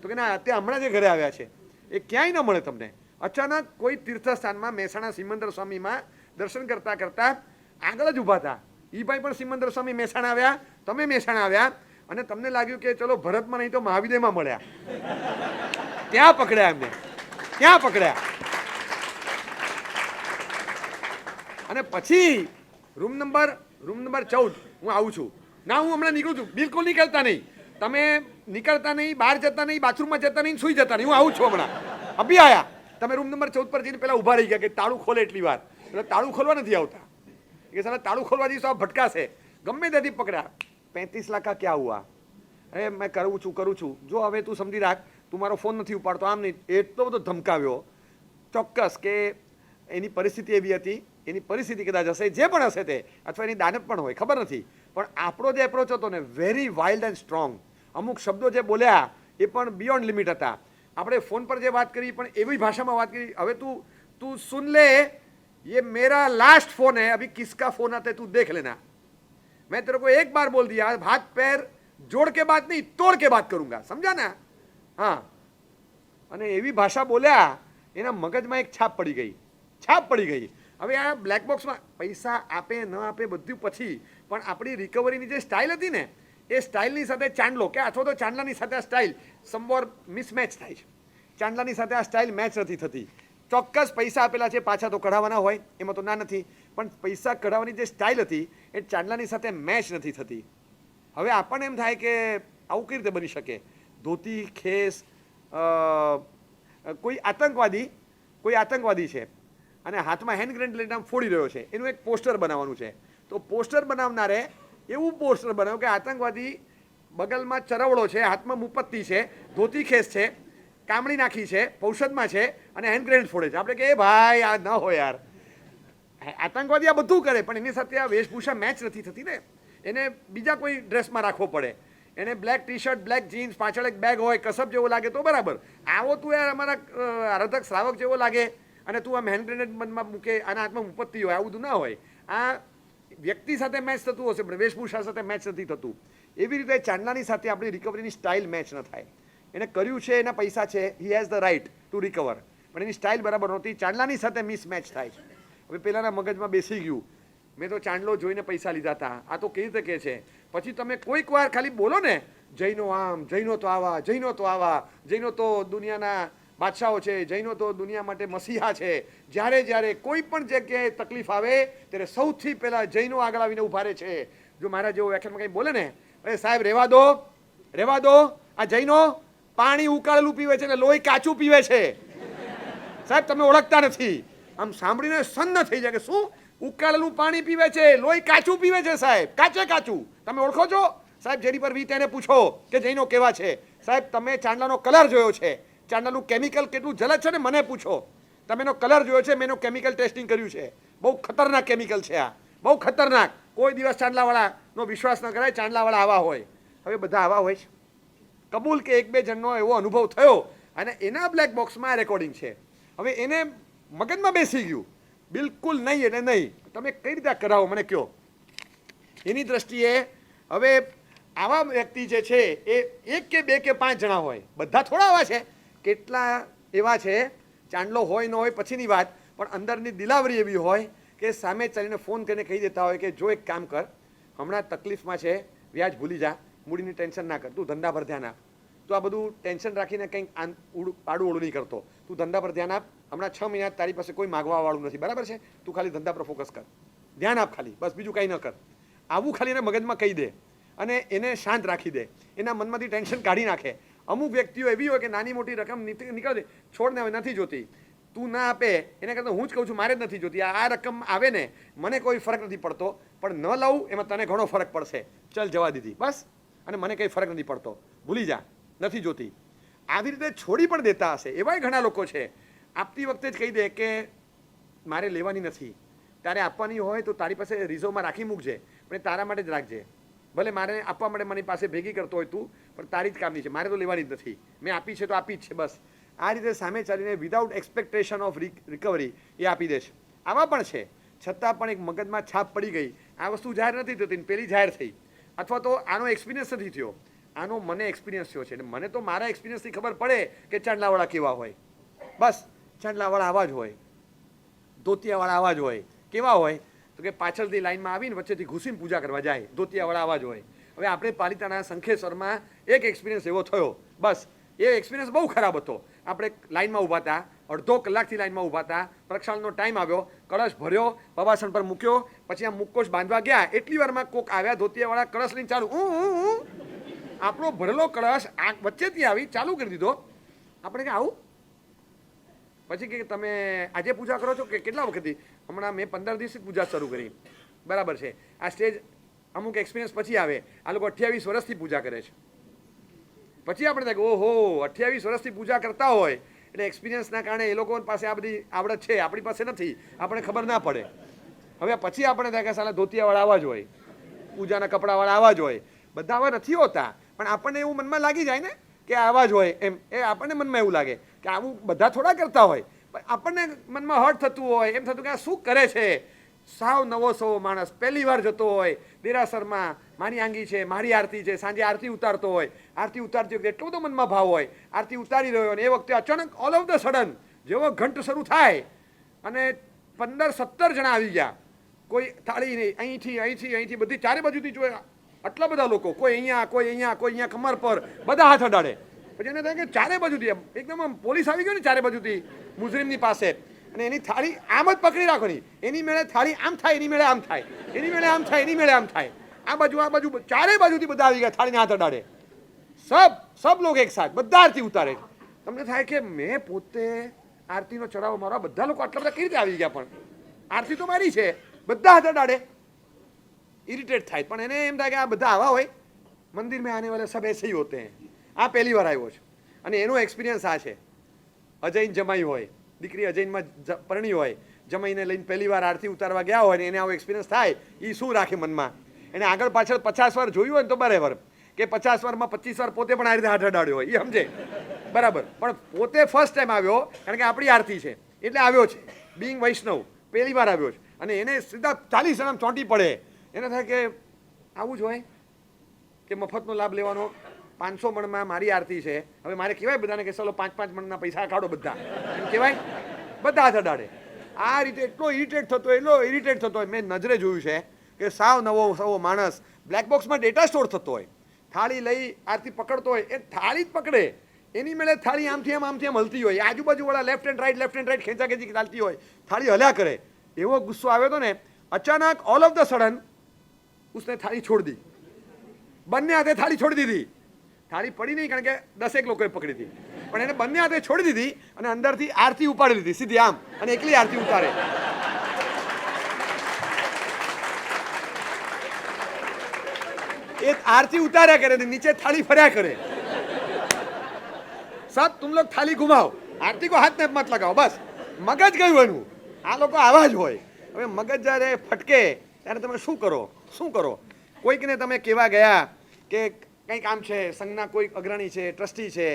તો કે ના, અત્યારે હમણાં જે ઘરે આવ્યા છે. એ ક્યાંય ન મળે તમને. અચાનક કોઈ તીર્થસ્થાનમાં મહેસાણા સિમંદર સ્વામીમાં દર્શન કરતા કરતા આગળ જ ઊભા હતા. એ ભાઈ પણ સિમંદર સ્વામી મહેસાણા આવ્યા, તમે મહેસાણા આવ્યા અને તમને લાગ્યું કે ચલો ભરતમાં નહીં તો મહાવિદ્યમાં મળ્યા. ત્યાં પકડ્યા એમને, ત્યાં પકડ્યા. અને પછી રૂમ નંબર 14 હું આવું છું. ના, હું હમણાં નીકળું છું. બિલકુલ નીકળતા નહીં, તમે નીકળતા નહીં, બહાર જતા નહીં, બાથરૂમમાં જતા નહીં, સુઈ જતા નહીં. હું આવું છું હમણાં, અભી આયા. તમે રૂમ નંબર 14 પર જઈને પહેલાં ઊભા રહી ગયા કે તાળું ખોલે એટલી વાર. એટલે તાળું ખોલવા નથી આવતા કે સાલા તાળું ખોલવા જઈશ તો આ ભટકાશે. ગમે ત્યાંથી પકડ્યા. 35 લાખ કા ક્યાં હુઆ? અરે મેં કરું છું. જો હવે તું સમજી રાખ, તું મારો ફોન નથી ઉપાડતો, આમ નહીં. એટલો બધો ધમકાવ્યો. ચોક્કસ કે એની પરિસ્થિતિ એવી હતી, એની પરિસ્થિતિ કદાચ હશે, જે પણ હશે તે, અથવા એની દાનત પણ હોય, ખબર નથી. પણ આપણો જે એપ્રોચ હતો ને, વેરી વાઇલ્ડ એન્ડ સ્ટ્રોંગ. અમુક શબ્દો જે બોલ્યા એ પણ બિયોન્ડ લિમિટ હતા. આપણે ફોન પર જે વાત કરી પણ એવી ભાષામાં વાત કરી. હવે તું સુન લે, ये मेरा लास्ट फोन है, अभी किसका फोन आता है तू देख लेना. मैं तेरे को एक बार बोल दिया, हाथ पैर जोड़ के बात नहीं तोड़ के बात करूंगा, समझा ना? हाँ. અને એવી ભાષા બોલ્યા, એના મગજમાં એક છાપ પડી ગઈ. હવે આ બ્લેક બોક્સમાં પૈસા આપે ન આપે બધું પછી, પણ આપણી રિકવરીની જે સ્ટાઇલ હતી ને, એ સ્ટાઇલની સાથે ચાંદલો કે અથવા તો ચાંદલાની સાથે આ સ્ટાઇલ સમવોર મિસમેચ થાય છે. ચાંદલાની સાથે આ સ્ટાઇલ મેચ નથી થતી. ચોક્કસ પૈસા આપેલા છે, પાછા તો કઢાવવાના હોય, એમાં તો ના નથી. પણ પૈસા કઢાવવાની જે સ્ટાઇલ હતી એ ચાંદલાની સાથે મેચ નથી થતી. હવે આપણને એમ થાય કે આવું કઈ રીતે બની શકે? ધોતી ખેસ, કોઈ આતંકવાદી છે અને હાથમાં હેન્ડ ગ્રેનેડ લઈને આમ ફોડી રહ્યો છે, એનું એક પોસ્ટર બનાવવાનું છે. તો પોસ્ટર બનાવનારે એવું પોસ્ટર બનાવ્યું કે આતંકવાદી બગલમાં ચરવડો છે, હાથમાં મુપત્તી છે, ધોતી ખેસ છે, કામળી નાખી છે, પૌષદમાં છે અને હેન્ડ ગ્રેનેડ ફોડે છે. આપણે કે ભાઈ આ ન હોય યાર. આતંકવાદી આ બધું કરે પણ એની સાથે આ વેશભૂષા મેચ નથી થતી ને. એને બીજા કોઈ ડ્રેસમાં રાખવો પડે. એને black tea shirt, black jeans, પાછળ એક બેગ હોય, કસબ જેવો લાગે તો બરાબર. આવો તું યાર અમારા આરાધક શ્રાવક જેવો લાગે અને તું આમ હેન્ડ ગ્રેનેડ મનમાં મૂકે, આના હાથમાં મુપત્તી હોય, આવું બધું ના હોય. આ વ્યક્તિ સાથે મેચ થતું હશે પણ વેશભૂષા સાથે મેચ નથી થતું. એવી રીતે ચાંદલાની સાથે આપણી રિકવરીની સ્ટાઇલ મેચ ન થાય. એને કર્યું છે, એના પૈસા છે, he has the right to recover, પણ એની સ્ટાઇલ બરાબર નહોતી. ચાંદલાની સાથે મિસમેચ થાય છે. હવે પેલાના મગજમાં બેસી ગયું, મેં તો ચાંદલો જોઈને પૈસા લીધા હતા, આ તો કેવી રીતે કહે છે. પછી તમે કોઈક વાર ખાલી બોલો ને, જૈનો આમ, જૈનો તો આવા, જૈનો તો આવા, જૈનો તો દુનિયાના બાદશાહો છે, જૈનો તો દુનિયા માટે મસીહા છે. જ્યારે કોઈ પણ જગ્યાએ તકલીફ આવે ત્યારે સૌથી પહેલાં જૈનો આગળ આવીને ઉભા રહે છે. જો મારા જેવો વ્યાખ્યાનમાં કંઈ બોલે ને, અરે સાહેબ રહેવા દો, આ જૈનો પાણી ઉકાળેલું પીવે છે ને લોહી કાચું પીવે છે. સાહેબ તમે ઓળખતા નથી. આમ સાંભળીને સન્ન થઈ જાય કે શું ઉકાળેલું પાણી પીવે છે, લોહી કાચું પીવે છે સાહેબ, કાચું. તમે ઓળખો છો? સાહેબ જેની પર વી તેને પૂછો કે જૈનો કેવા છે. સાહેબ તમે ચાંદલાનો કલર જોયો છે, ચાંદલાનું કેમિકલ કેટલું જલદ છે ને મને પૂછો. તમે એનો કલર જોયો છે, મેં એનું કેમિકલ ટેસ્ટિંગ કર્યું છે. બહુ ખતરનાક કેમિકલ છે આ, બહુ ખતરનાક. કોઈ દિવસ ચાંદલાવાળાનો વિશ્વાસ ન કરાય. ચાંદલાવાળા આવા હોય. હવે બધા આવા હોય છે. કબૂલ કે 1-2 જણનો એવો અનુભવ થયો અને એના બ્લેક બોક્સમાં રેકોર્ડિંગ છે. હવે એને મગજમાં બેસી ગયું, બિલકુલ નહીં એટલે નહીં. તમે કઈ રીતે કરાવો મને કહો. એની દ્રષ્ટિએ હવે આવા વ્યક્તિ જે છે એ 1 કે 2 કે 5 જણા હોય, બધા થોડા આવા છે, કેટલા એવા છે, ચાંદલો હોય ન હોય પછીની વાત, પણ અંદરની દિલાવરી એવી હોય કે સામે ચાલીને ફોન કરીને કહી દેતા હોય કે જો એક કામ કર, હમણાં તકલીફમાં છે, વ્યાજ ભૂલી જા, મૂડીની ટેન્શન ના કર, તું ધંધા પર ધ્યાન આપ, તું આ બધું ટેન્શન રાખીને કંઈક આડું ઓળું નહીં કરતો, તું ધંધા પર ધ્યાન આપ, હમણાં 6 મહિના તારી પાસે કોઈ માગવાવાળું નથી, બરાબર છે, તું ખાલી ધંધા પર ફોકસ કર, ધ્યાન આપ ખાલી, બસ બીજું કંઈ ન કર. આવું ખાલી એને મગજમાં કહી દે અને એને શાંત રાખી દે, એના મનમાંથી ટેન્શન કાઢી નાખે. અમુક વ્યક્તિઓ એવી હોય કે નાની મોટી રકમ નીકળે દે, છોડને હવે નથી જોતી, તું ના આપે એને કરતાં હું જ કહું છું મારે જ નથી જોતી, આ રકમ આવે ને મને કોઈ ફરક નથી પડતો, પણ ન લઉં એમાં તને ઘણો ફરક પડશે, ચલ જવા દીધી બસ, અને મને કંઈ ફરક નથી પડતો, ભૂલી જા, નથી જોતી. આવી રીતે છોડી પણ દેતા હશે, એવાય ઘણા લોકો છે. આપતી વખતે જ કહી દે કે મારે લેવાની નથી, તારે આપવાની હોય તો તારી પાસે રિઝર્વમાં રાખી મૂકજે, પણ એ તારા માટે જ રાખજે, ભલે મારે આપવા માટે મારી પાસે ભેગી કરતો હોય તું, પણ તારી જ કામની છે, મારે તો લેવાની જ નથી, મેં આપી છે તો આપી જ છે બસ. આ રીતે સામે ચાલીને વિધાઉટ એક્સપેક્ટેશન ઓફ રિકવરી એ આપી દે છે. આવા પણ છે, છતાં પણ એક મગજમાં છાપ પડી ગઈ, આ વસ્તુ જાહેર નથી થતી, પેલી જાહેર થઈ, અથવા તો આનો એક્સપિરિયન્સ નથી થયો, આનો મને એક્સપિરિયન્સ થયો છે, મને તો મારા એક્સપિરિયન્સથી ખબર પડે કે ચાંદલાવાળા કેવા હોય, બસ ચાંદલાવાળા આવા જ હોય, ધોતિયાવાળા આવા જ હોય. કેવા હોય તો કે પાછળથી લાઈનમાં આવીને વચ્ચેથી ઘૂસીને પૂજા કરવા જાય, ધોતિયાવાળા આવા જ હોય. હવે આપણે પાલિતાણા શંખેશ્વરમાં એક એક્સપિરિયન્સ એવો થયો, બસ એ એક્સપિરિયન્સ બહુ ખરાબ હતો. આપણે લાઈનમાં ઊભા હતા, અડધો કલાકથી લાઈનમાં ઊભા હતા, પ્રક્ષાલનનો ટાઈમ આવ્યો, કળશ ભર્યો, પવાસણ પર મૂક્યો, પછી આ મુક્કોશ બાંધવા ગયા, એટલી વારમાં કોક આવ્યા ધોતિયાવાળા, કળશ લઈને ચાલુ, આપણો ભરેલો કળશ આ વચ્ચેથી આવી ચાલુ કરી દીધો. આપણે કે આવું, પછી કે તમે આજે પૂજા કરો છો કે કેટલા વખતથી? હમણાં મેં 15 દિવસથી પૂજા શરૂ કરી, બરાબર છે. આ સ્ટેજ અમુક એક્સપિરિયન્સ પછી આવે, આ લોકો 28 વર્ષથી પૂજા કરે છે. પછી આપણે થાય કે ઓહો 28 વર્ષથી પૂજા કરતા હોય એટલે એક્સપિરિયન્સના કારણે એ લોકો પાસે આ બધી આવડત છે, આપણી પાસે નથી, આપણે ખબર ના પડે. હવે પછી આપણે થાય કે સાલા ધોતિયાવાળા આવા જ હોય, પૂજાના કપડાવાળા આવા જ હોય, બધા આવા નથી હોતા, પણ આપણને એવું મનમાં લાગી જાય ને કે આવા જ હોય એમ, એ આપણને મનમાં એવું લાગે કે આવું બધા થોડા કરતા હોય, પણ આપણને મનમાં હર્ટ થતું હોય, એમ થતું કે આ શું કરે છે, સાવ નવો સવો માણસ, પહેલી વાર જતો હોય દેરાસરમાં, મારી આંગી છે, મારી આરતી છે, સાંજે આરતી ઉતારતો હોય, આરતી ઉતારતી વખતે એટલો બધો મનમાં ભાવ હોય, આરતી ઉતારી રહ્યો અને એ વખતે અચાનક ઓલ ઓફ ધ સડન જેવો ઘંટ શરૂ થાય અને 15-17 જણા આવી ગયા, કોઈ થાળી નહીં, અહીંથી બધી ચારે બાજુથી જોઈએ, આટલા બધા લોકો, કોઈ અહીંયા, કોઈ અહીંયા, કોઈ અહીંયા કમર પર, બધા હાથ અડાડે. પછી એને થાય કે ચારે બાજુથી એકદમ આમ પોલીસ આવી ગયો ને ચારે બાજુથી મુસ્લિમની પાસે, અને એની થાળી આમ જ પકડી રાખવાની, એની મેળે થાળી આમ થાય, એની મેળે આમ થાય, એની મેળે આમ થાય, એની મેળે આમ થાય, આ બાજુ ચારે બાજુથી બધા આવી ગયા, થાળીને હાથ અડાડે, સબ લોકો એક સાથ, બધા આરતી ઉતારે. તમને થાય કે મેં પોતે આરતીનો ચડાવો મારો, બધા લોકો આટલા બધા કેવી રીતે આવી ગયા, પણ આરતી તો મારી છે, બધા હાથ અડાડે, ઇરિટેટ થાય. પણ એને એમ થાય કે આ બધા આવા હોય, મંદિર મેં આને વાલે સબ એસે ही होते हैं. આ પહેલી વાર આવ્યો છે અને એનો એક્સપિરિયન્સ આ છે. અજૈન જમાઈ હોય, દીકરી અજૈનમાં પરણી હોય, જમાઈને લઈને પહેલી વાર આરતી ઉતારવા ગયા હોય ને એને આવો એક્સપિરિયન્સ થાય, એ શું રાખે મનમાં? એને આગળ પાછળ 50 વાર જોયું હોય ને તો બરાબર, કે 50 વારમાં 25 વાર પોતે પણ આ રીતે હાથ અડાડ્યો હોય, એ સમજે બરાબર, પણ પોતે ફર્સ્ટ ટાઈમ આવ્યો, કારણ કે આપણી આરતી છે એટલે આવ્યો છે, બિંગ વૈષ્ણવ પહેલી વાર આવ્યો છે, અને એને સીધા 40 જણા ચોંટી પડે. એને થાય કે આવું જ હોય કે મફતનો લાભ લેવાનો, 500 મણમાં મારી આરતી છે, હવે મારે કહેવાય બધાને કે ચલો 5-5 મણના પૈસા કાઢો બધા, એમ કહેવાય? બધા હાથ અડાડે. આ રીતે એટલો ઇરિટેટ થતો હોય, મેં નજરે જોયું છે કે સાવ નવો સવો માણસ બ્લેક બોક્સમાં ડેટા સ્ટોર થતો હોય, થાળી લઈ આરતી પકડતો હોય, એ થાળી જ પકડે, એની મેળે થાળી આમથી આમ હલતી હોય, આજુબાજુવાળા લેફ્ટ એન્ડ રાઈટ ખેંચાખેંચી ચાલતી હોય, થાળી હલ્યા કરે. એવો ગુસ્સો આવ્યો હતો ને, અચાનક ઓલ ઓફ ધ સડન उसने थाली छोड़ दी, બંને હાથે થાળી છોડી દીધી. થાળી પડી નહીં કારણ કે 10 લોકોએ પકડી હતી, પણ એને બંને હાથે છોડી દીધી અને અંદરથી આરતી ઉપાડી લીધી સીધી આમ, અને એકલી આરતી ઉતારે. એ આરતી ઉતાર્યા કરે ને નીચે થાળી ફર્યા કરે. સાબ तुम लोग થાળી ઘુમાઓ, આરતી કો હાથ મત લગાવો, બસ મગજ ગયું એનું. આ લોકો આવા જ હોય. હવે મગજ જ્યારે ફટકે ત્યારે તમે શું કરો? કોઈકને તમે કહેવા ગયા કે કંઈ કામ છે, સંઘના કોઈ અગ્રણી છે, ટ્રસ્ટી છે,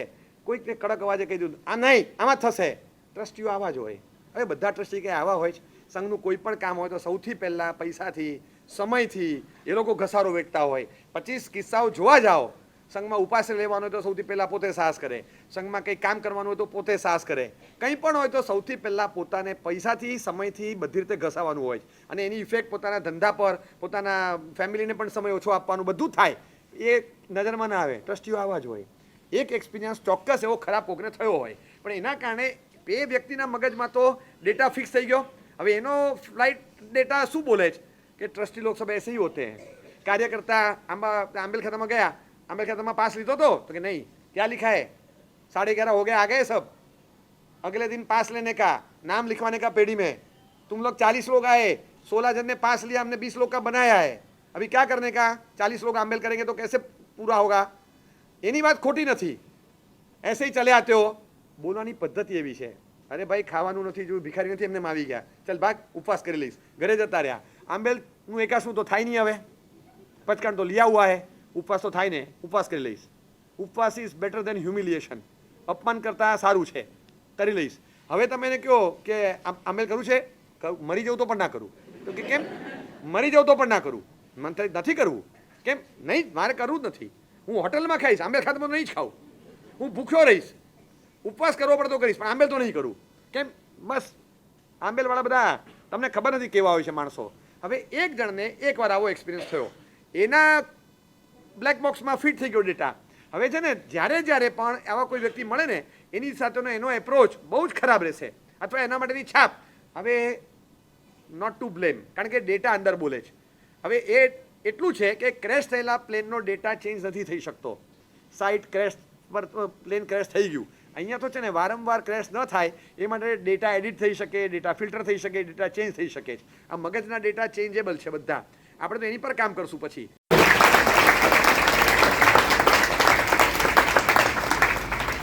કોઈકને કડક અવાજે કહી દીધું આ નહીં, આમાં થશે. ટ્રસ્ટીઓ આવા જ હોય. હવે બધા ટ્રસ્ટી કંઈ આવા હોય છે? સંઘનું કોઈ પણ કામ હોય તો સૌથી પહેલાં પૈસાથી સમયથી એ લોકો ઘસારો વેઠતા હોય. 25 કિસ્સાઓ જોવા જાઓ. સંઘમાં ઉપાસ લેવાનો હોય તો સૌથી પહેલાં પોતે સાહસ કરે, સંઘમાં કંઈ કામ કરવાનું હોય તો પોતે સાહસ કરે, કંઈ પણ હોય તો સૌથી પહેલાં પોતાને પૈસાથી સમયથી બધી રીતે ઘસાવાનું હોય અને એની ઇફેક્ટ પોતાના ધંધા પર, પોતાના ફેમિલીને પણ સમય ઓછો આપવાનું બધું થાય એ નજરમાં ના આવે. ટ્રસ્ટીઓ આવા જ હોય. એક એક્સપિરિયન્સ ચોક્કસ એવો ખરાબ કોકને થયો હોય પણ એના કારણે એ વ્યક્તિના મગજમાં તો ડેટા ફિક્સ થઈ ગયો. હવે એનો ફ્લાઇટ ડેટા શું બોલે છે કે ટ્રસ્ટી લોग सब ऐसे ही होते हैं. कार्यकर्ता आंबेल खाताમાં ગયા, आंबेल खाता में पास लीधो तो कि नहीं, क्या लिखा है 11:30 हो गए, आ गए सब. अगले दिन पास लेने का, नाम लिखवाने का पेड़ी में. तुम लोग 40 लोग आए, 16 जन ने पास लिया, हमने 20 लोग का बनाया है. अभी क्या करने का, 40 लोग आंबेल करेंगे तो कैसे पूरा होगा. એની વાત ખોટી નથી. ऐसे ही चले आते हो. બોલવાની પદ્ધતિ એવી છે. અરે ભાઈ ખાવાનું નથી જોયું, ભિખારી નથી, એમને આવી ગયા, ચાલ ભાગ ઉપવાસ કરી લઈશ, ઘરે જતા રહ્યા. આંબેલનું એકાસું તો થાય નહીં. હવે પચકાણ તો લિયા હુઆ હે, ઉપવાસ તો થાય ને, ઉપવાસ કરી લઈશ. ઉપવાસ ઇઝ બેટર દેન હ્યુમિલિએશન. અપમાન કરતાં સારું છે, કરી લઈશ. હવે તમે એને કહો કે આંબેલ કરું છે, મરી જવું તો પણ ના કરું, તો કે કેમ મરી જવું તો પણ ના કરું, મને નથી કરવું. કેમ નહીં, મારે કરવું જ નથી. હું હોટલમાં ખાઈશ, આંબેલ ખાતામાં નહીં જ ખાઉં. હું ભૂખ્યો રહીશ, ઉપવાસ કરવો પડે તો કરીશ, પણ આંબેલ તો નહીં કરું. કેમ? બસ આંબેલવાળા બધા તમને ખબર નથી કેવા હોય છે માણસો. હવે એક જણને એકવાર આવો એક્સપિરિયન્સ થયો, એના બ્લેક બોક્સમાં ફિટ થઈ ગયો ડેટા. હવે છે ને જ્યારે પણ આવા કોઈ વ્યક્તિ મળે ને એની સાથેનો એનો એપ્રોચ બહુ જ ખરાબ રહેશે અથવા એના માટેની છાપ. હવે નોટ ટુ બ્લેમ, કારણ કે ડેટા અંદર બોલે છે. હવે એ એટલું છે કે ક્રેશ થયેલા પ્લેનનો ડેટા ચેન્જ નથી થઈ શકતો. સાઇટ ક્રેશ પર પ્લેન ક્રેશ થઈ ગયું. અહીંયા તો છે ને વારંવાર ક્રેશ ન થાય એ માટે ડેટા એડિટ થઈ શકે, ડેટા ફિલ્ટર થઈ શકે, ડેટા ચેન્જ થઈ શકે છે. આ મગજના ડેટા ચેન્જેબલ છે બધા. આપણે તો એની પર કામ કરશું પછી.